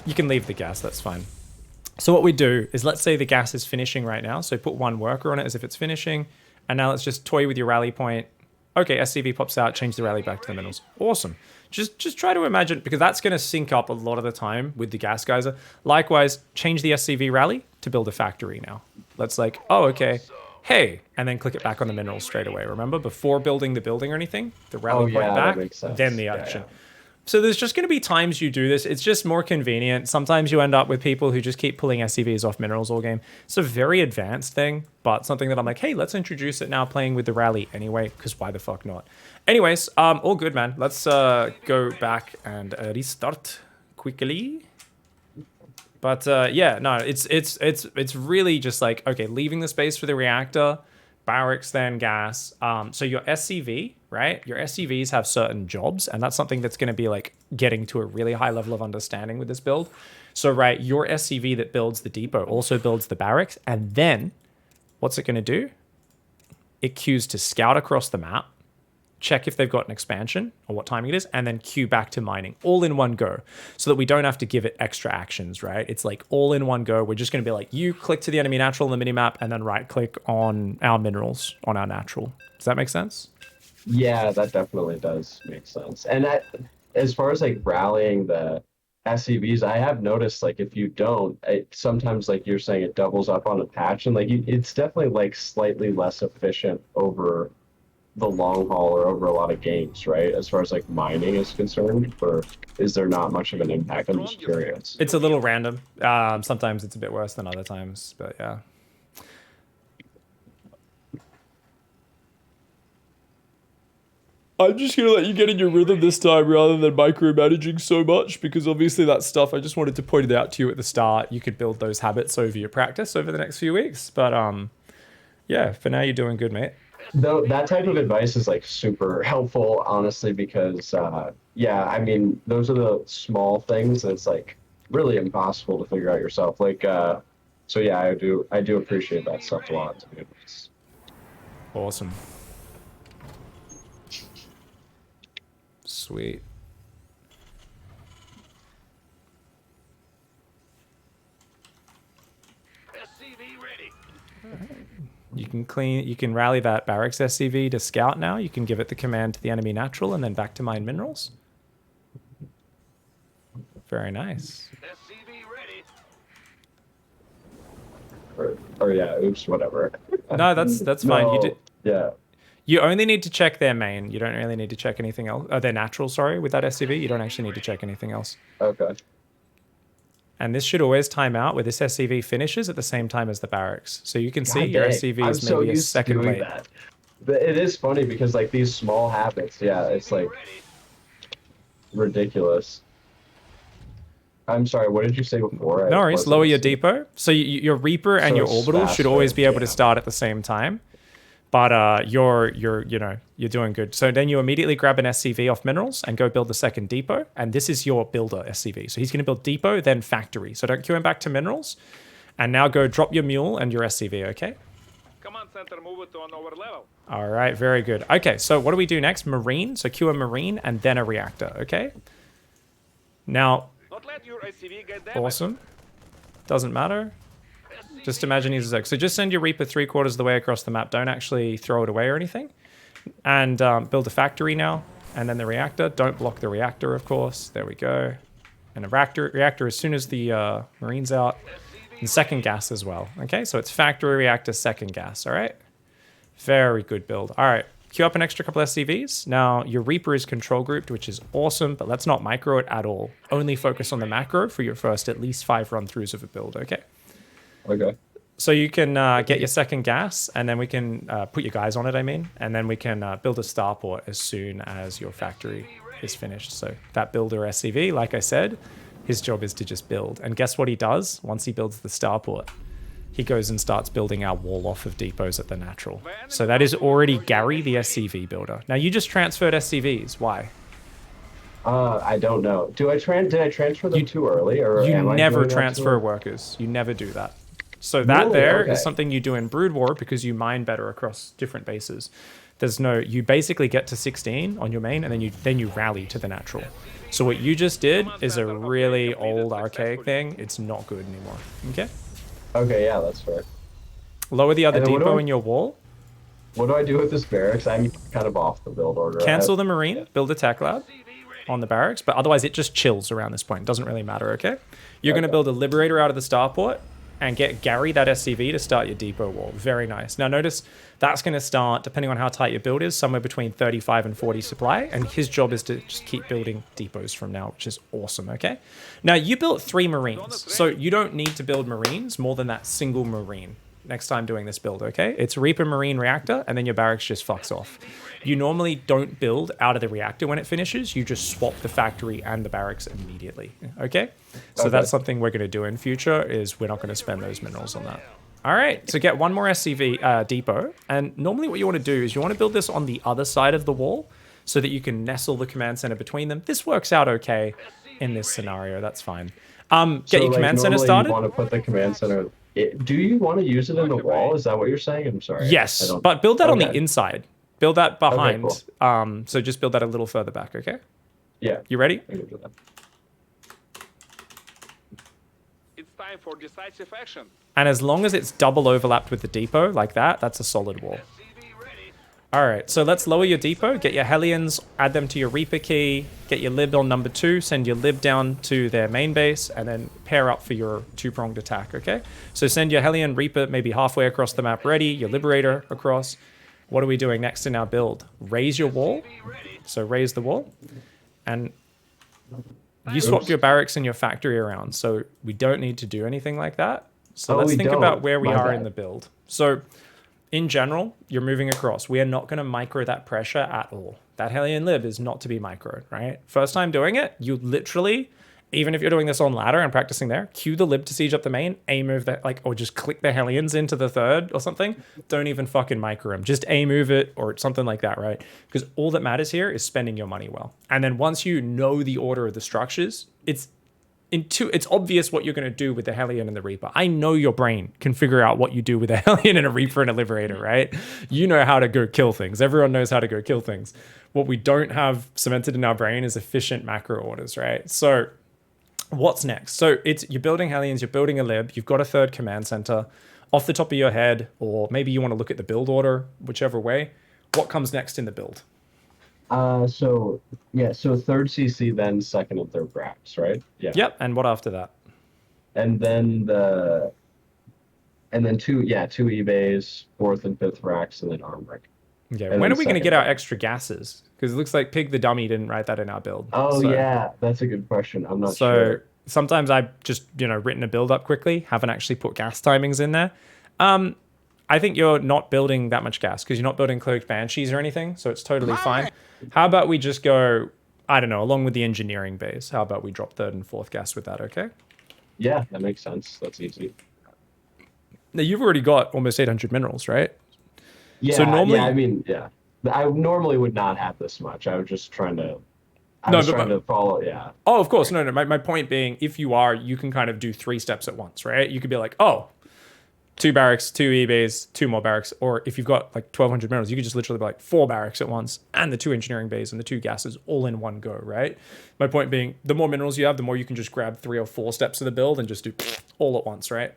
You can leave the gas. That's fine. So what we do is, let's say the gas is finishing right now. So put one worker on it as if it's finishing. And now let's just toy with your rally point. Okay, SCV pops out, change the rally back to the minerals. Awesome. Just try to imagine, because that's going to sync up a lot of the time with the gas geyser. Likewise, change the SCV rally to build a factory now. Let's like, oh, okay. Hey, and then click it back on the minerals straight away. Remember, before building the building or anything, the rally point back, then the action. Yeah. So there's just going to be times you do this. It's just more convenient. Sometimes you end up with people who just keep pulling SCVs off minerals all game. It's a very advanced thing, but something that I'm like, hey, let's introduce it now playing with the rally anyway, because why the fuck not? Anyways, all good, man. Let's go back and restart quickly. But yeah, no, it's really just like, okay, leaving the space for the reactor, barracks, then gas. So your SCV, right? Your SCVs have certain jobs, and that's something that's going to be like getting to a really high level of understanding with this build. So, right, your SCV that builds the depot also builds the barracks, and then what's it going to do? It queues to scout across the map, check if they've got an expansion or what timing it is, and then queue back to mining all in one go, so that we don't have to give it extra actions, right? It's like all in one go. We're just going to be like, you click to the enemy natural in the minimap and then right click on our minerals on our natural. Does that make sense? Yeah, that definitely does make sense. And as far as like rallying the SCVs, I have noticed like if you don't, sometimes like you're saying it doubles up on a patch, and like it's definitely like slightly less efficient over the long haul or over a lot of games, right? As far as like mining is concerned, or is there not much of an impact? I'm just curious. It's a little random. Sometimes it's a bit worse than other times, but yeah. I'm just going to let you get in your rhythm this time rather than micromanaging so much, because obviously that stuff, I just wanted to point it out to you at the start. You could build those habits over your practice over the next few weeks. But yeah, for now you're doing good, mate. Though that type of advice is like super helpful, honestly, because yeah, I mean, those are the small things that's like really impossible to figure out yourself. Like, so yeah, I do appreciate that stuff a lot, to be honest. Awesome. Sweet. SCV ready. You can rally that barracks SCV to scout now. You can give it the command to the enemy natural and then back to mine minerals. Very nice. SCV ready. Or yeah, oops, whatever. No, that's fine. You did. Yeah. You only need to check their main. You don't really need to check anything else. Their natural, sorry, with that SCV. You don't actually need to check anything else. Okay. And this should always time out where this SCV finishes at the same time as the barracks. So you can see God your dang, SCV I'm is so maybe a used to second doing late. that. But it is funny because like these small habits, yeah, it's like Ready. ridiculous. I'm sorry, what did you say before? No I worries, wasn't lower your listening. depot. So your Reaper and So your it's Orbital should always faster, be able to yeah. start at the same time. But you're doing good. So then you immediately grab an SCV off minerals and go build the second depot. And this is your builder SCV. So he's going to build depot, then factory. So don't queue him back to minerals. And now go drop your mule and your SCV, okay? Command center, move it to an over level. All right, very good. Okay, so what do we do next? Marine. So queue a Marine and then a reactor, okay? Now, Not let your SCV get damaged. awesome. Doesn't matter. Just imagine he's a ZERG. So just send your Reaper 3/4 of the way across the map. Don't actually throw it away or anything. And build a factory now. And then the reactor. Don't block the reactor, of course. There we go. And a reactor as soon as the Marine's out. And second gas as well. Okay, so it's factory, reactor, second gas. All right? Very good build. All right. Queue up an extra couple SCVs. Now, your Reaper is control grouped, which is awesome. But let's not micro it at all. Only focus on the macro for your first at least 5 run-throughs of a build, okay? Okay. So you can get your second gas, and then we can put your guys on it, I mean. And then we can build a starport as soon as your factory is finished. So that builder SCV, like I said, his job is to just build. And guess what he does once he builds the starport? He goes and starts building our wall off of depots at the natural. So that is already Gary, the SCV builder. Now, you just transferred SCVs. Why? I don't know. Did I transfer them too early, or You am I never doing that too transfer early? workers. You never do that. So that Really? there is Okay. something you do in Brood War because you mine better across different bases. There's no, you basically get to 16 on your main and then you rally to the natural. So what you just did is a really old archaic thing. It's not good anymore. Okay? Okay, yeah, that's fair. Lower the other And then what do depot I- in your wall. What do I do with this barracks? I'm kind of off the build order. Cancel the Marine, build a tech lab on the barracks, but otherwise it just chills around this point. It doesn't really matter, okay? You're going to Okay. build a Liberator out of the starport and get Gary, that SCV, to start your depot wall. Very nice. Now notice that's going to start, depending on how tight your build is, somewhere between 35 and 40 supply, and his job is to just keep building depots from now, which is awesome, okay? Now, you built 3 Marines, so you don't need to build Marines more than that single Marine next time doing this build, okay? It's Reaper Marine Reactor, and then your barracks just fucks off. You normally don't build out of the reactor when it finishes. You just swap the factory and the barracks immediately, okay? So Okay. that's something we're going to do in future, is we're not going to spend those minerals on that. All right, so get one more SCV depot, and normally what you want to do is you want to build this on the other side of the wall so that you can nestle the command center between them. This works out okay in this scenario, that's fine. Get your command center started. You want to put the command center. Do you want to use it in the wall? Is that what you're saying? I'm sorry. I Yes, don't- but build that on the Okay. inside. Build that behind. cool. So just build that a little further back, okay? Yeah. You ready? I can do that. It's time for decisive action. And as long as it's double overlapped with the depot, like that, that's a solid wall. SCV ready. All right, so let's lower your depot, get your Hellions, add them to your Reaper key, get your Lib on number 2, send your Lib down to their main base, and then pair up for your 2-pronged attack, okay? So send your Hellion Reaper maybe halfway across the map ready, your Liberator across. What are we doing next in our build? Raise your wall. So raise the wall. And you swap your barracks and your factory around, so we don't need to do anything like that. So Oh, let's we think don't. about where we My are bad. in the build. So in general, you're moving across. We are not going to micro that pressure at all. That Hellion Lib is not to be microed, right? First time doing it, you literally, even if you're doing this on ladder and practicing there, cue the Lib to siege up the main, A-move that, like, or just click the Hellions into the third or something. Don't even fucking micro them. Just A-move it or something like that, right? Because all that matters here is spending your money well. And then once you know the order of the structures, it's obvious what you're going to do with the Hellion and the Reaper. I know your brain can figure out what you do with a Hellion and a Reaper and a Liberator, right? You know how to go kill things. Everyone knows how to go kill things. What we don't have cemented in our brain is efficient macro orders, right? So what's next? So you're building Hellions, you're building a Lib, you've got a third command center. Off the top of your head, or maybe you want to look at the build order, whichever way, what comes next in the build? So third CC, then second and third racks, right? Yeah. Yep, and what after that? And then two eBays, fourth and fifth racks, and then armory. Okay, And when then are we going to second get our rack. extra gases? Because it looks like Pig the Dummy didn't write that in our build. Oh So- yeah, that's a good question. I'm not So sure. sometimes I've just, written a build up quickly, haven't actually put gas timings in there. I think you're not building that much gas because you're not building cloaked banshees or anything, so it's totally fine. How about we just go, I don't know, along with the engineering base, how about we drop third and fourth gas with that, okay? Yeah, that makes sense. That's easy. Now, you've already got almost 800 minerals, right? Yeah, So normally, I mean, yeah. I normally would not have this much. I was just trying to... trying to follow, yeah. Oh, of course. No. My point being, if you are, you can kind of do 3 steps at once, right? You could be like, oh, 2 barracks, 2 E-bays, 2 more barracks. Or if you've got like 1,200 minerals, you could just literally be like 4 barracks at once and the 2 engineering bays and the 2 gases all in one go, right? My point being, the more minerals you have, the more you can just grab 3 or 4 steps of the build and just do all at once, right?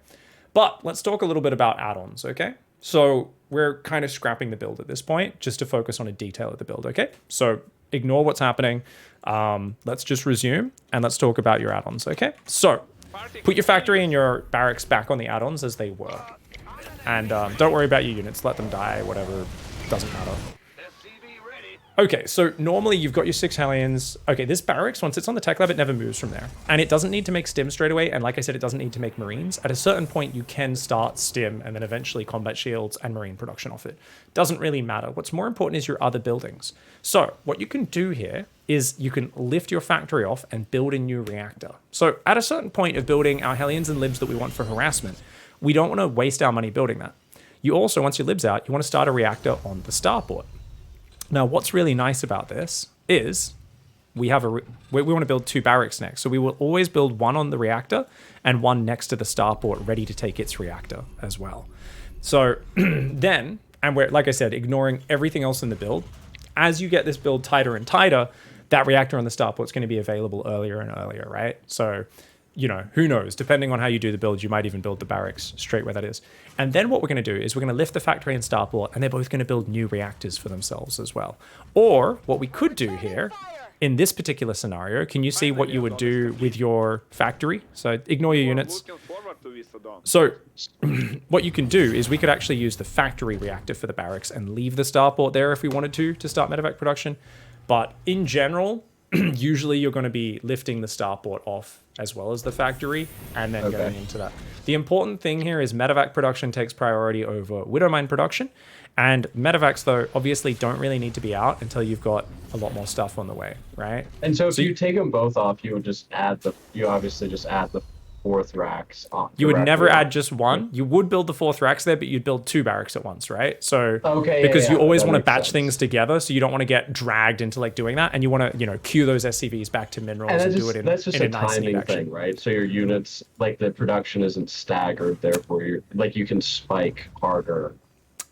But let's talk a little bit about add-ons, okay? So we're kind of scrapping the build at this point just to focus on a detail of the build, okay? So ignore what's happening. Let's just resume and let's talk about your add-ons, okay? So put your factory and your barracks back on the add-ons as they were. And don't worry about your units. Let them die, whatever. Doesn't matter. Okay, so normally you've got your 6 Hellions. Okay, this barracks, once it's on the tech lab, it never moves from there. And it doesn't need to make stim straight away. And like I said, it doesn't need to make marines. At a certain point, you can start stim and then eventually combat shields and marine production off it. Doesn't really matter. What's more important is your other buildings. So what you can do here is you can lift your factory off and build a new reactor. So at a certain point of building our Hellions and libs that we want for harassment, we don't want to waste our money building that. You also, once your lib's out, you want to start a reactor on the starport. Now, what's really nice about this is we have we want to build 2 barracks next. So we will always build 1 on the reactor and 1 next to the starport ready to take its reactor as well. So then, and we're, like I said, ignoring everything else in the build, as you get this build tighter and tighter, that reactor on the starport is going to be available earlier and earlier, right? So, who knows? Depending on how you do the build, you might even build the barracks straight where that is. And then what we're going to do is we're going to lift the factory and starport, and they're both going to build new reactors for themselves as well. Or what we could do here, in this particular scenario, can you see what you would do with your factory? So ignore your units. So what you can do is we could actually use the factory reactor for the barracks and leave the starport there if we wanted to start medevac production. But in general, usually you're going to be lifting the starport off as well as the factory and then going into that. The important thing here is medevac production takes priority over Widowmine production. And medevacs, though, obviously don't really need to be out until you've got a lot more stuff on the way, right? And so if you take them both off, you would just add you obviously just add the 4th racks on. You would never add just 1. You would build the 4th racks there, but you'd build 2 barracks at once, right? So because you always want to batch things together, so you don't want to get dragged into like doing that, and you want to queue those SCVs back to minerals and do it in that's just a nice timing thing, right? So your units, like the production isn't staggered, therefore you can spike harder.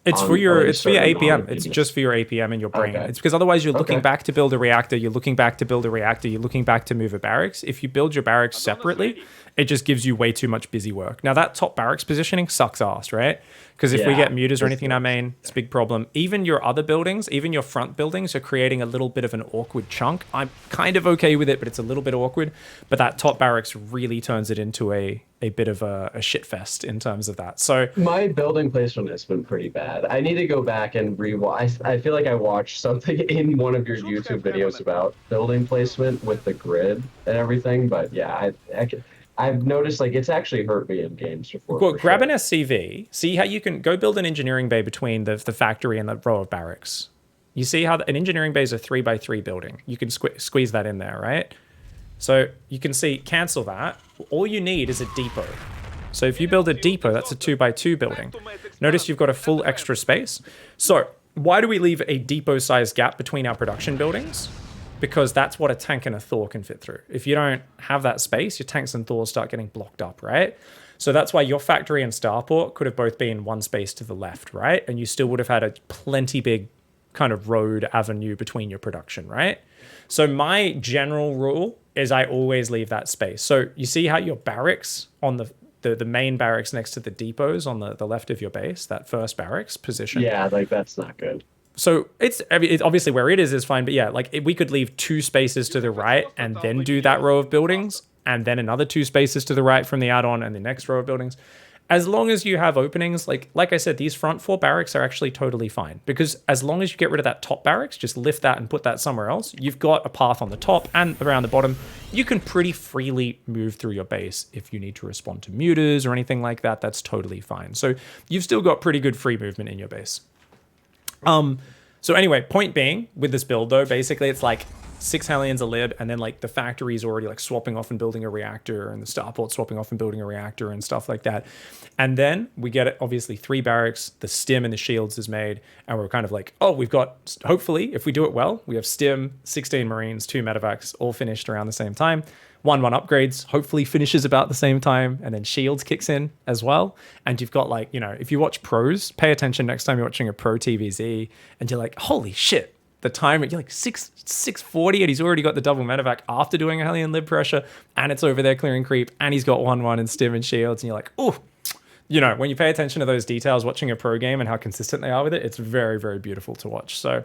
It's for your APM. It's just for your APM and your brain. Okay. It's because otherwise you're looking back to build a reactor, you're looking back to build a reactor, you're looking back to move a barracks. If you build your barracks separately, it just gives you way too much busy work. Now that top barracks positioning sucks ass, right? Because if we get mutas or anything in our main, it's a big problem. Even your other buildings, even your front buildings are creating a little bit of an awkward chunk. I'm kind of okay with it, but it's a little bit awkward. But that top barracks really turns it into a bit of a shit fest in terms of that. So my building placement has been pretty bad. I need to go back and rewatch. I feel like I watched something in one of your YouTube videos about building placement with the grid and everything. But yeah, I've noticed like it's actually hurt me in games before. Well, grab an SCV. See how you can go build an engineering bay between the factory and the row of barracks. You see how an engineering bay is a 3x3 building. You can squeeze that in there, right? So you can see, cancel that. All you need is a depot. So if you build a depot, that's a 2x2 building. Notice you've got a full extra space. So why do we leave a depot-sized gap between our production buildings? Because that's what a tank and a Thor can fit through. If you don't have that space, your tanks and Thors start getting blocked up, right? So that's why your factory and starport could have both been one space to the left, right? And you still would have had a plenty big kind of road avenue between your production, right? So my general rule is I always leave that space. So you see how your barracks on the main barracks next to the depots on the left of your base, that first barracks position. Yeah, like that's not good. So it's obviously where it is fine, but yeah, like we could leave 2 spaces to the right and then do that row of buildings, and then another 2 spaces to the right from the add-on and the next row of buildings. as long as you have openings, like I said, these front 4 barracks are actually totally fine, because as long as you get rid of that top barracks, just lift that and put that somewhere else, you've got a path on the top and around the bottom. You can pretty freely move through your base. If you need to respond to mutas or anything like that, that's totally fine. So you've still got pretty good free movement in your base. So anyway, point being, with this build though, basically it's like 6 Hellions a lib, and then like the factory is already like swapping off and building a reactor, and the starport swapping off and building a reactor and stuff like that. And then we get it, obviously 3 barracks, the stim and the shields is made, and we're kind of like, oh, we've got, hopefully, if we do it well, we have stim, 16 marines, 2 medevacs, all finished around the same time. 1-1 upgrades hopefully finishes about the same time, and then shields kicks in as well. And you've got like, you know, if you watch pros, pay attention next time you're watching a pro TvZ, and you're like, holy shit, the time you're like 640, and he's already got the double medevac after doing a Hellion lib pressure, and it's over there clearing creep, and he's got 1-1 and stim and shields, and you're like, oh, you know, when you pay attention to those details watching a pro game and how consistent they are with it, it's very, very beautiful to watch. So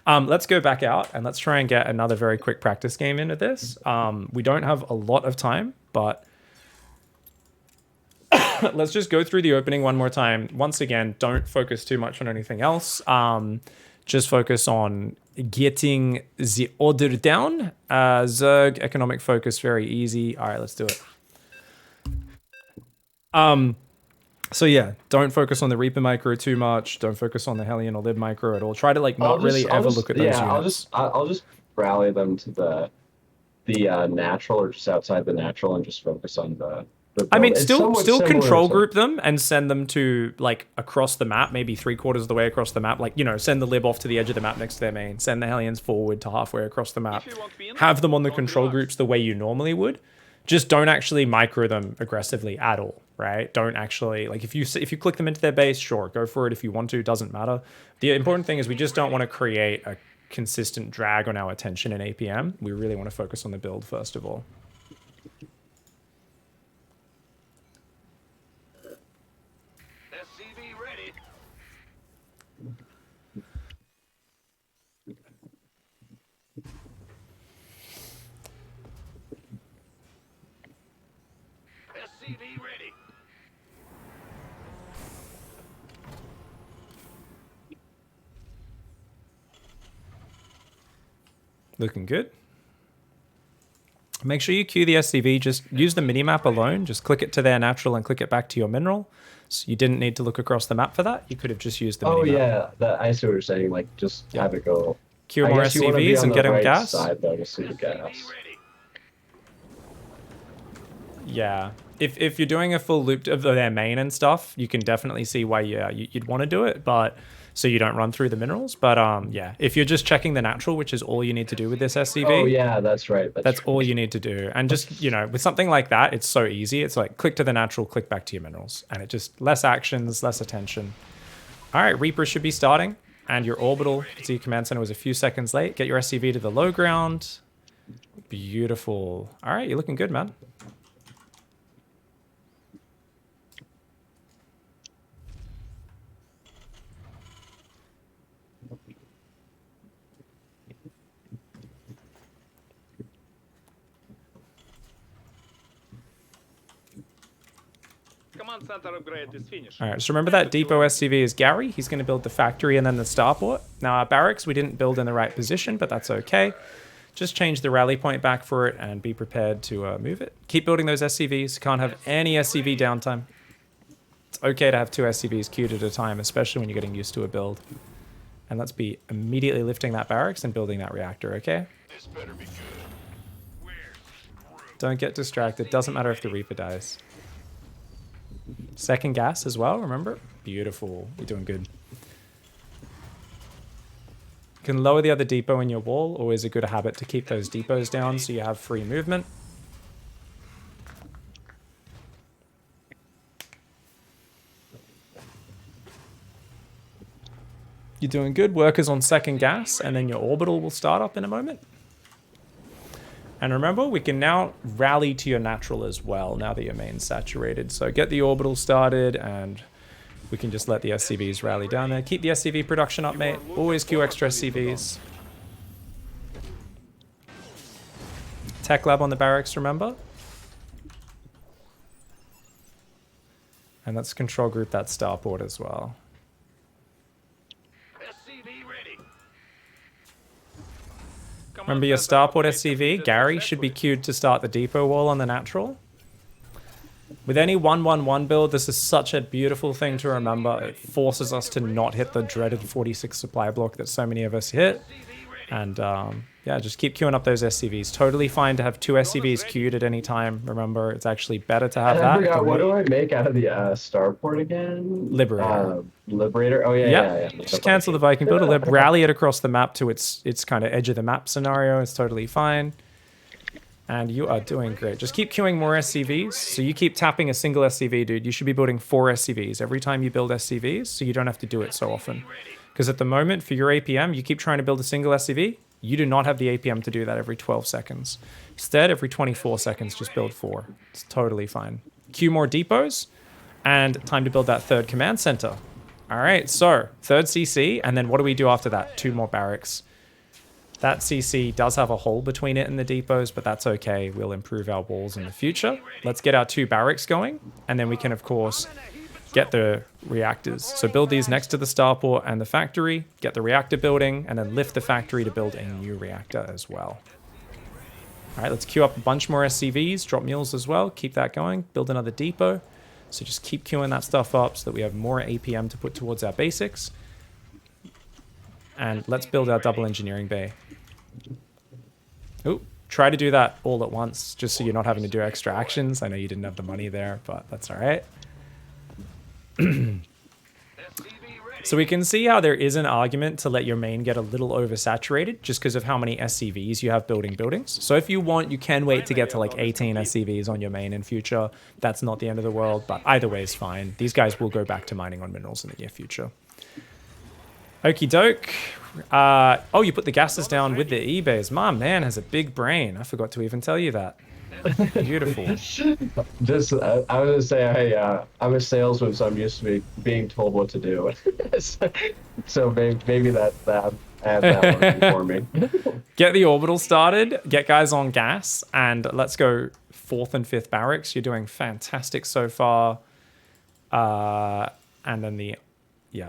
let's go back out and let's try and get another very quick practice game into this. We don't have a lot of time, but let's just go through the opening one more time. Once again, don't focus too much on anything else. Just focus on getting the order down. ZERG, economic focus, very easy. All right, let's do it. So yeah, don't focus on the Reaper micro too much. Don't focus on the Hellion or Lib micro at all. Try to like not really ever look at those units. I'll just rally them to the natural, or just outside the natural, and just focus on the I mean, still control group them and send them to like across the map, maybe 3/4 of the way across the map. Like, you know, send the Lib off to the edge of the map next to their main. Send the Hellions forward to halfway across the map. Have them on the control groups the way you normally would. Just don't actually micro them aggressively at all, right? Don't actually, like, if you click them into their base, sure, go for it if you want to, doesn't matter. The important thing is we just don't want to create a consistent drag on our attention in APM. We really want to focus on the build first of all. SCV ready. SCV ready. Looking good. Make sure you queue the SCV. Just use the minimap alone. Just click it to their natural and click it back to your mineral. So you didn't need to look across the map for that. You could have just used the minimap. Oh yeah, I see what you're saying. Like, just have it go. Queue more SCVs and get them gas. Side, though, to see the gas. Yeah. If you're doing a full loop of their main and stuff, you can definitely see why you'd want to do it, but so you don't run through the minerals. But yeah, if you're just checking the natural, which is all you need to do with this SCV. Oh yeah, that's right. That's all you need to do. And just, you know, with something like that, it's so easy. It's like click to the natural, click back to your minerals. And it just, less actions, less attention. All right, Reaper should be starting. And your orbital, you can see your command center was a few seconds late. Get your SCV to the low ground. Beautiful. All right, you're looking good, man. Command center upgrade is finished. All right, so remember that depot SCV is Gary. He's going to build the factory and then the starport. Now our barracks, we didn't build in the right position, but that's okay. Just change the rally point back for it and be prepared to move it. Keep building those SCVs. Can't have any SCV downtime. It's okay to have 2 SCVs queued at a time, especially when you're getting used to a build. And let's be immediately lifting that barracks and building that reactor, okay? This better be good. Don't get distracted. Doesn't matter if the Reaper dies. Second gas as well, remember? Beautiful. You're doing good. You can lower the other depot in your wall. Always a good habit to keep those depots down so you have free movement. You're doing good. Workers on second gas, and then your orbital will start up in a moment. And remember, we can now rally to your natural as well, now that your main's saturated. So get the orbital started, and we can just let the SCVs rally down there. Keep the SCV production up, mate. Always queue extra SCVs. Tech lab on the barracks, remember? And let's control group that starport as well. SCV ready. Remember your starport SCV, Gary, should be queued to start the depot wall on the natural. With any 1-1-1 build, this is such a beautiful thing to remember. It forces us to not hit the dreaded 46 supply block that so many of us hit. And yeah, just keep queuing up those SCVs. Totally fine to have 2 SCVs queued at any time. Remember, it's actually better to have I that. forgot, what do I make out of the starport again? Liberator. Liberator. Oh yeah. Just cancel the Viking build a lib, rally it across the map to its kind of edge of the map scenario. It's totally fine. And you are doing great. Just keep queuing more SCVs. So you keep tapping a single SCV, dude. You should be building 4 SCVs every time you build SCVs, so you don't have to do it so often. Because at the moment, for your APM, you keep trying to build a single SCV. You do not have the APM to do that every 12 seconds. Instead, every 24 seconds, just build 4. It's totally fine. Queue more depots, and time to build that 3rd command center. All right, so 3rd CC, and then what do we do after that? 2 more barracks. That CC does have a hole between it and the depots, but that's okay. We'll improve our walls in the future. Let's get our 2 barracks going, and then we can, of course, get the reactors. So build these next to the starport and the factory, get the reactor building, and then lift the factory to build a new reactor as well. All right, let's queue up a bunch more SCVs, drop mules as well, keep that going, build another depot. So just keep queuing that stuff up so that we have more APM to put towards our basics. And let's build our double engineering bay. Ooh, try to do that all at once, just so you're not having to do extra actions. I know you didn't have the money there, but that's all right. So we can see how there is an argument to let your main get a little oversaturated just because of how many SCVs you have building buildings. So if you want, you can wait to get to like 18 SCVs on your main in future. That's not the end of the world, but either way is fine. These guys will go back to mining on minerals in the near future. Okie doke. Oh, you put the gases down with the eBays. My man has a big brain. I forgot to even tell you that. Beautiful. Just, I was gonna say, I'm a salesman, so I'm used to being told what to do. So maybe that add that one for me. Get the orbital started. Get guys on gas, and let's go 4th and 5th barracks. You're doing fantastic so far. And then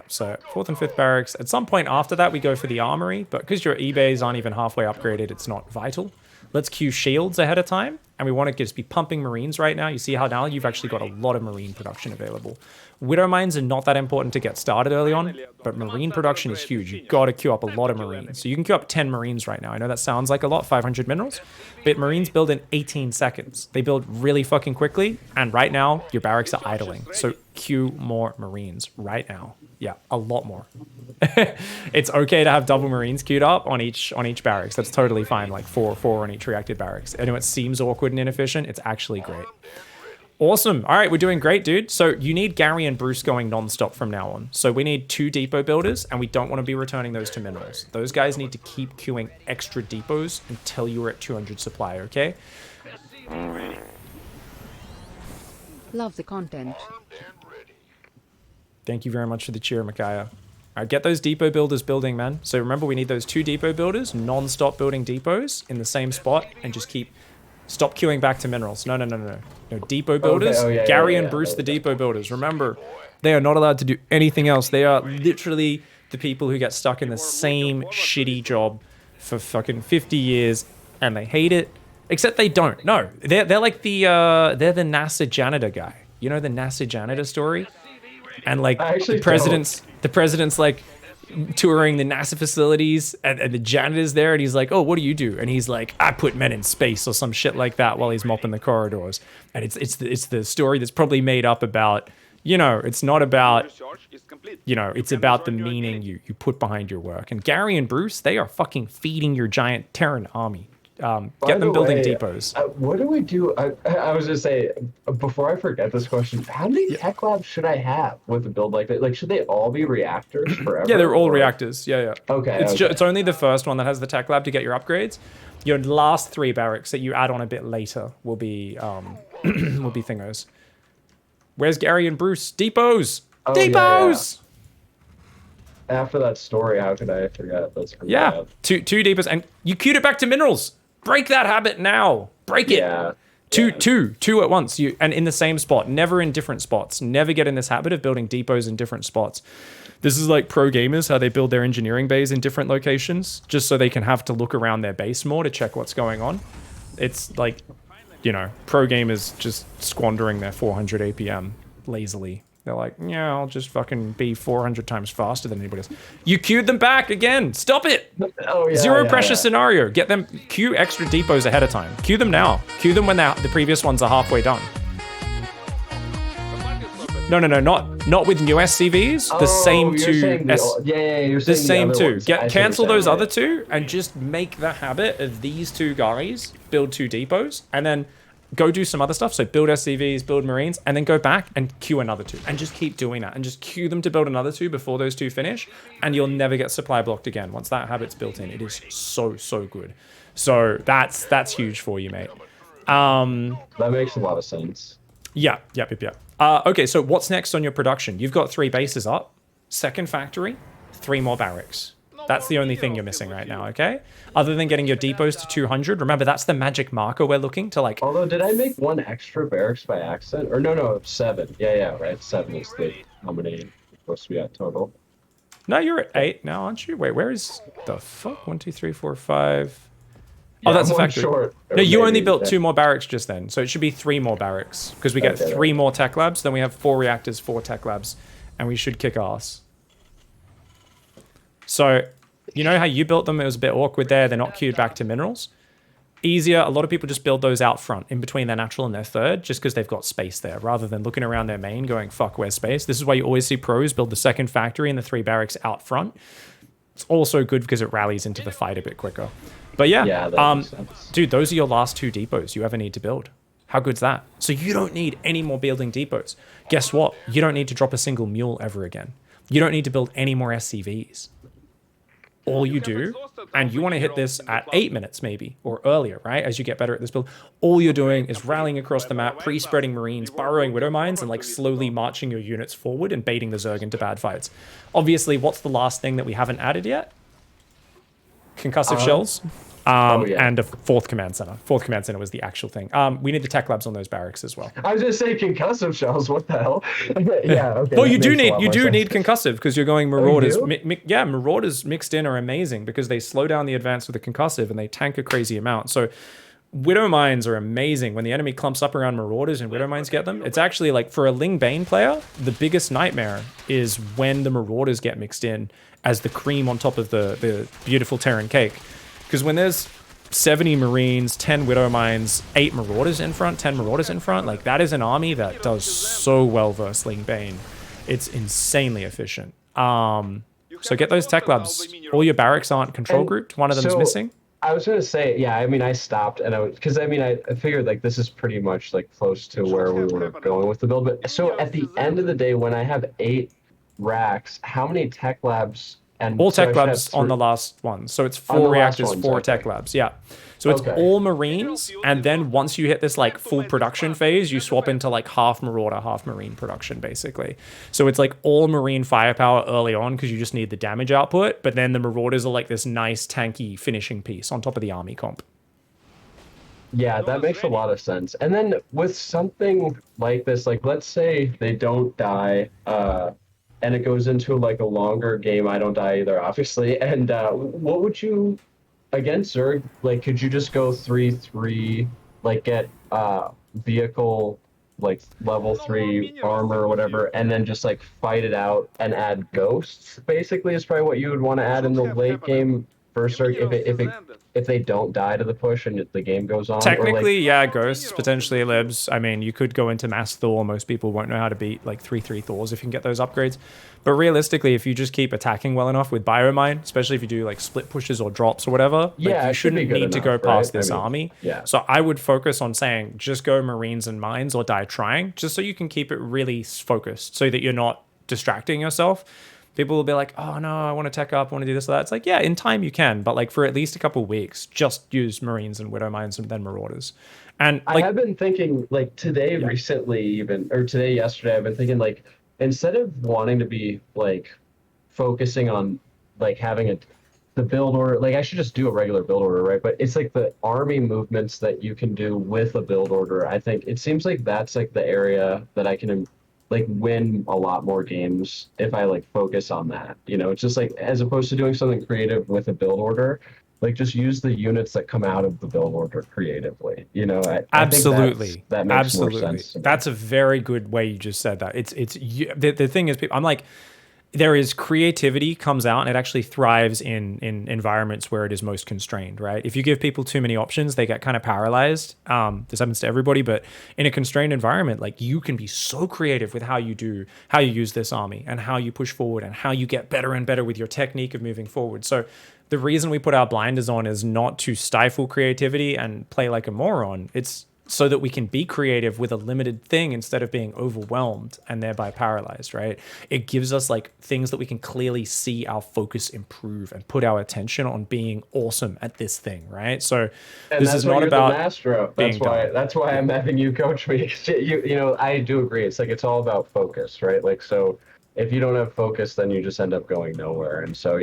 so 4th and 5th barracks. At some point after that, we go for the armory, but because your eBays aren't even halfway upgraded, it's not vital. Let's queue shields ahead of time, and we want to just be pumping marines right now. You see how now you've actually got a lot of marine production available. Widow mines are not that important to get started early on, but marine production is huge. You've got to queue up a lot of marines. So you can queue up 10 marines right now. I know that sounds like a lot, 500 minerals, but marines build in 18 seconds. They build really fucking quickly, and right now your barracks are idling. So queue more marines right now. Yeah, a lot more. It's okay to have double marines queued up on each barracks. That's totally fine, like four on each reacted barracks. I know it seems awkward and inefficient. It's actually great. Awesome. All right, we're doing great, dude. So you need Gary and Bruce going non-stop from now on. So we need 2 depot builders, and we don't want to be returning those to minerals. Those guys need to keep queuing extra depots until you're at 200 supply, okay? Love the content. Thank you very much for the cheer, Micaiah. All right, get those depot builders building, man. So remember, we need those 2 depot builders, non-stop building depots in the same spot, and just stop queuing back to minerals. No, depot builders. Okay, oh, yeah, Gary and Bruce, the depot builders. Remember, they are not allowed to do anything else. They are literally the people who get stuck in the same shitty job for fucking 50 years, and they hate it. Except they don't. No, they're like the NASA janitor guy. You know the NASA janitor story? And like the president's like touring the NASA facilities, and the janitor's there, and he's like, "Oh, what do you do?" And he's like, "I put men in space," or some shit like that, while he's mopping the corridors. And it's the story that's probably made up about, it's not about, it's about the meaning you put behind your work. And Gary and Bruce, they are fucking feeding your giant Terran army. Get them building depots. What do we do? I was just say, before I forget this question, how many tech labs should I have with a build like that? Like, should they all be reactors forever? Yeah, they're all reactors. Yeah. Okay. It's only the first one that has the tech lab to get your upgrades. Your last 3 barracks that you add on a bit later will be will be thingos. Where's Gary and Bruce? Depots. Depots. Yeah. After that story, how could I forget? That's pretty bad. Two depots, and you queued it back to minerals. Break that habit now. Break it. Yeah. Two at once. And in the same spot, never in different spots. Never get in this habit of building depots in different spots. This is like pro gamers, how they build their engineering bays in different locations, just so they can have to look around their base more to check what's going on. It's like, you know, pro gamers just squandering their 400 APM lazily. They're like, yeah, I'll just fucking be 400 times faster than anybody else. You queued them back again. Stop it. Oh, yeah, Zero pressure scenario. Get them, queue extra depots ahead of time. Queue them now. Queue them when the previous ones are halfway done. No, not with new SCVs. The same two. You're the saying same two. ones. Cancel those other two and just make the habit of these two guys build 2 depots and then go do some other stuff. So build SCVs, build Marines, and then go back and queue another 2 and just keep doing that and just queue them to build another 2 before those 2 finish, and you'll never get supply blocked again. Once that habit's built in, it is so good. So that's huge for you, mate. That makes a lot of sense. Yeah. Okay, so what's next on your production? You've got 3 bases up, 2nd factory, 3 more barracks. That's the only thing you're missing right now, okay? Other than getting your depots to 200. Remember, that's the magic marker we're looking to, like... Although, did I make 1 extra barracks by accident? Or no, 7. Yeah, right. 7 is how many supposed to be at total. No, you're at 8 now, aren't you? Wait, where is the fuck? 1, 2, 3, 4, 5... Yeah, oh, that's a factory. Short, no, you only built 2 more barracks just then, so it should be 3 more barracks, because we get 3 more tech labs, then we have 4 reactors, 4 tech labs, and we should kick ass. So... you know how you built them? It was a bit awkward there. They're not queued back to minerals. Easier. A lot of people just build those out front in between their natural and their 3rd just because they've got space there rather than looking around their main going, fuck, where's space? This is why you always see pros build the 2nd factory and the 3 barracks out front. It's also good because it rallies into the fight a bit quicker. But yeah, that makes sense. Dude, those are your last 2 depots you ever need to build. How good's that? So you don't need any more building depots. Guess what? You don't need to drop a single mule ever again. You don't need to build any more SCVs. All you do, and you want to hit this at 8 minutes maybe, or earlier, right? As you get better at this build, all you're doing is rallying across the map, pre-spreading Marines, burrowing Widow Mines, and like slowly marching your units forward and baiting the Zerg into bad fights. Obviously, what's the last thing that we haven't added yet? Concussive shells. And a 4th command center. 4th command center was the actual thing. We need the tech labs on those barracks as well. I was just saying concussive shells. What the hell? Yeah. Okay. Well, you do need concussive because you're going marauders. Yeah, marauders mixed in are amazing because they slow down the advance with the concussive and they tank a crazy amount. So Widow Mines are amazing. When the enemy clumps up around marauders and Widow Mines get them, it's actually like for a Ling Bane player, the biggest nightmare is when the marauders get mixed in as the cream on top of the beautiful Terran cake. Because when there's 70 Marines, 10 Widow Mines, 8 Marauders in front, 10 Marauders in front, like that is an army that does so well versus Ling Bane. It's insanely efficient. So get those tech labs. All your barracks aren't control grouped. One of them's missing. I was going to say, yeah, I mean, I stopped and I figured like this is pretty much like close to where we were going with the build. But so at the end of the day, when I have 8 racks, how many tech labs? And all tech labs on the last one. So it's 4 reactors, 4 tech labs. Yeah. So it's all Marines. And then once you hit this like full production phase, you swap into like half Marauder, half Marine production, basically. So it's like all Marine firepower early on because you just need the damage output. But then the Marauders are like this nice tanky finishing piece on top of the army comp. Yeah, that makes a lot of sense. And then with something like this, like let's say they don't die, and it goes into like a longer game. I don't die either, obviously. And what would you, against Zerg, like could you just go 3-3, like get vehicle like level 3 armor or whatever, and then just like fight it out and add ghosts? Basically, is probably what you would want to add in the late game for Zerg if they don't die to the push and the game goes on. Technically, yeah, ghosts, potentially libs. I mean, you could go into mass Thor. Most people won't know how to beat like 3-3 Thors if you can get those upgrades. But realistically, if you just keep attacking well enough with Biomine, especially if you do like split pushes or drops or whatever, yeah, like, you shouldn't need to go past this army. Yeah. So I would focus on saying just go Marines and Mines or die trying, just so you can keep it really focused so that you're not distracting yourself. People will be like, oh no, I want to tech up, I want to do this or that. It's like, yeah, in time you can, but like for at least a couple of weeks, just use Marines and Widow Mines and then Marauders. And like, I have been thinking like today, recently even, or today, yesterday, I've been thinking like, instead of wanting to be like focusing on like having the build order, like I should just do a regular build order, right? But it's like the army movements that you can do with a build order. I think it seems like that's like the area that I can like win a lot more games if I like focus on that. It's just like as opposed to doing something creative with a build order, like just use the units that come out of the build order creatively. I think Absolutely. that makes more Absolutely. sense to me. That's a very good way you just said that. The thing is, I'm like, there is creativity comes out and it actually thrives in environments where it is most constrained, right? If you give people too many options, they get kind of paralyzed. This happens to everybody, but in a constrained environment, like you can be so creative with how you use this army and how you push forward and how you get better and better with your technique of moving forward. So the reason we put our blinders on is not to stifle creativity and play like a moron. It's so that we can be creative with a limited thing instead of being overwhelmed and thereby paralyzed, right? It gives us like things that we can clearly see our focus improve and put our attention on being awesome at this thing, right? So and this is not about the master of. That's why I'm having you coach me. I do agree. It's like it's all about focus, right? Like so if you don't have focus, then you just end up going nowhere. And so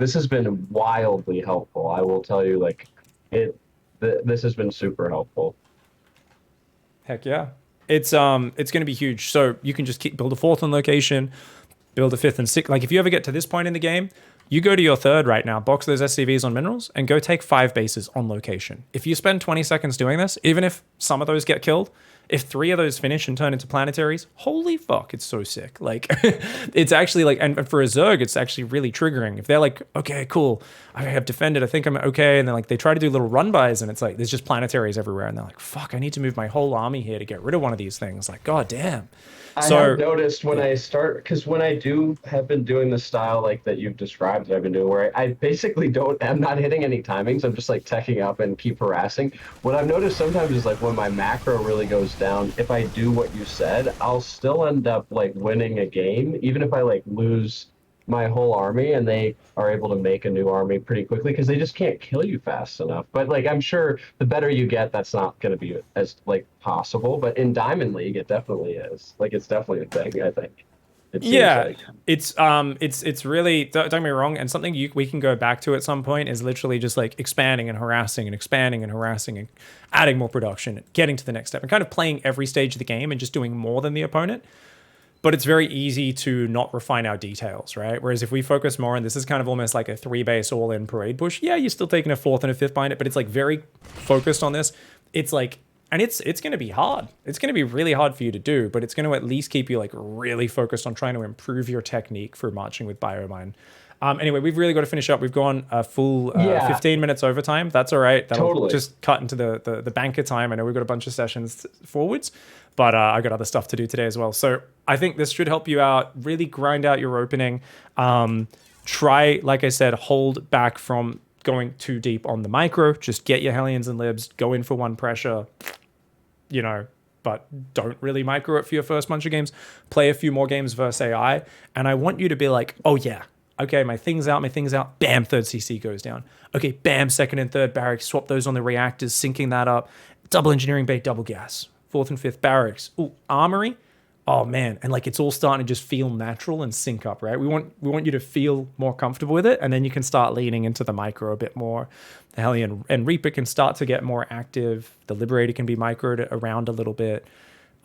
this has been wildly helpful. I will tell you, like this has been super helpful. Heck yeah. It's going to be huge. So you can just build a 4th on location, build a 5th and 6th. Like if you ever get to this point in the game, you go to your 3rd right now, box those SCVs on minerals and go take 5 bases on location. If you spend 20 seconds doing this, even if some of those get killed, if 3 of those finish and turn into planetaries, holy fuck, it's so sick. Like it's actually like, and for a Zerg, it's actually really triggering. If they're like, okay, cool, I have defended, I think I'm okay. And then like they try to do little run bys and it's like, there's just planetaries everywhere. And they're like, fuck, I need to move my whole army here to get rid of one of these things. Like, god damn. I have noticed when I start, because when I have been doing the style like that you've described that I've been doing, where I basically I'm not hitting any timings. I'm just like teching up and keep harassing. What I've noticed sometimes is like when my macro really goes down, if I do what you said, I'll still end up like winning a game, even if I like lose my whole army and they are able to make a new army pretty quickly because they just can't kill you fast enough. But like I'm sure the better you get, that's not going to be as like possible. But in Diamond League, it definitely is. Like it's definitely a thing, I think. Yeah, it's really, don't get me wrong, and something we can go back to at some point is literally just like expanding and harassing and expanding and harassing and adding more production, getting to the next step and kind of playing every stage of the game and just doing more than the opponent. But it's very easy to not refine our details, right? Whereas if we focus more, and this is kind of almost like a 3-base all-in parade push, yeah, you're still taking a 4th and a 5th behind it, but it's like very focused on this. It's like, and it's going to be hard. It's going to be really hard for you to do, but it's going to at least keep you like really focused on trying to improve your technique for marching with Biomine. Anyway, we've really got to finish up. We've gone a full 15 minutes overtime. That's all right. That'll totally just cut into the banker time. I know we've got a bunch of sessions forwards, but I got other stuff to do today as well. So I think this should help you out. Really grind out your opening. Try, like I said, hold back from going too deep on the micro. Just get your Hellions and Libs. Go in for 1 pressure, but don't really micro it for your first bunch of games. Play a few more games versus AI. And I want you to be like, oh yeah, okay, my thing's out, bam, 3rd CC goes down. Okay, bam, 2nd and 3rd barracks, swap those on the reactors, syncing that up. Double engineering bay, double gas. 4th and 5th barracks. Ooh, armory. Oh man, and like it's all starting to just feel natural and sync up, right? We want you to feel more comfortable with it, and then you can start leaning into the micro a bit more. The Hellion and Reaper can start to get more active. The Liberator can be microed around a little bit.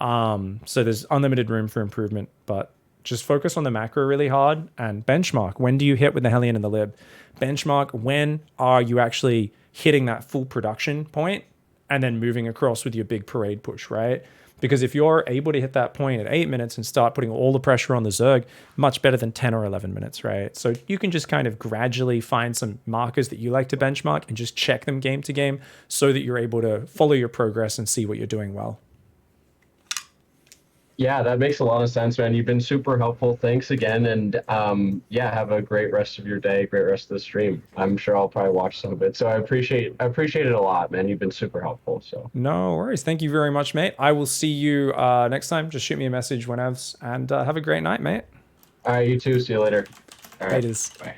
So there's unlimited room for improvement, but just focus on the macro really hard and benchmark. When do you hit with the Hellion and the Lib? Benchmark when are you actually hitting that full production point and then moving across with your big parade push, right? Because if you're able to hit that point at 8 minutes and start putting all the pressure on the Zerg, much better than 10 or 11 minutes, right? So you can just kind of gradually find some markers that you like to benchmark and just check them game to game so that you're able to follow your progress and see what you're doing well. Yeah, that makes a lot of sense, man. You've been super helpful. Thanks again. And have a great rest of your day, great rest of the stream. I'm sure I'll probably watch some of it. So I appreciate it a lot, man. You've been super helpful. So no worries. Thank you very much, mate. I will see you next time. Just shoot me a message whenever, and have a great night, mate. All right, you too. See you later. All right. Laters. Bye.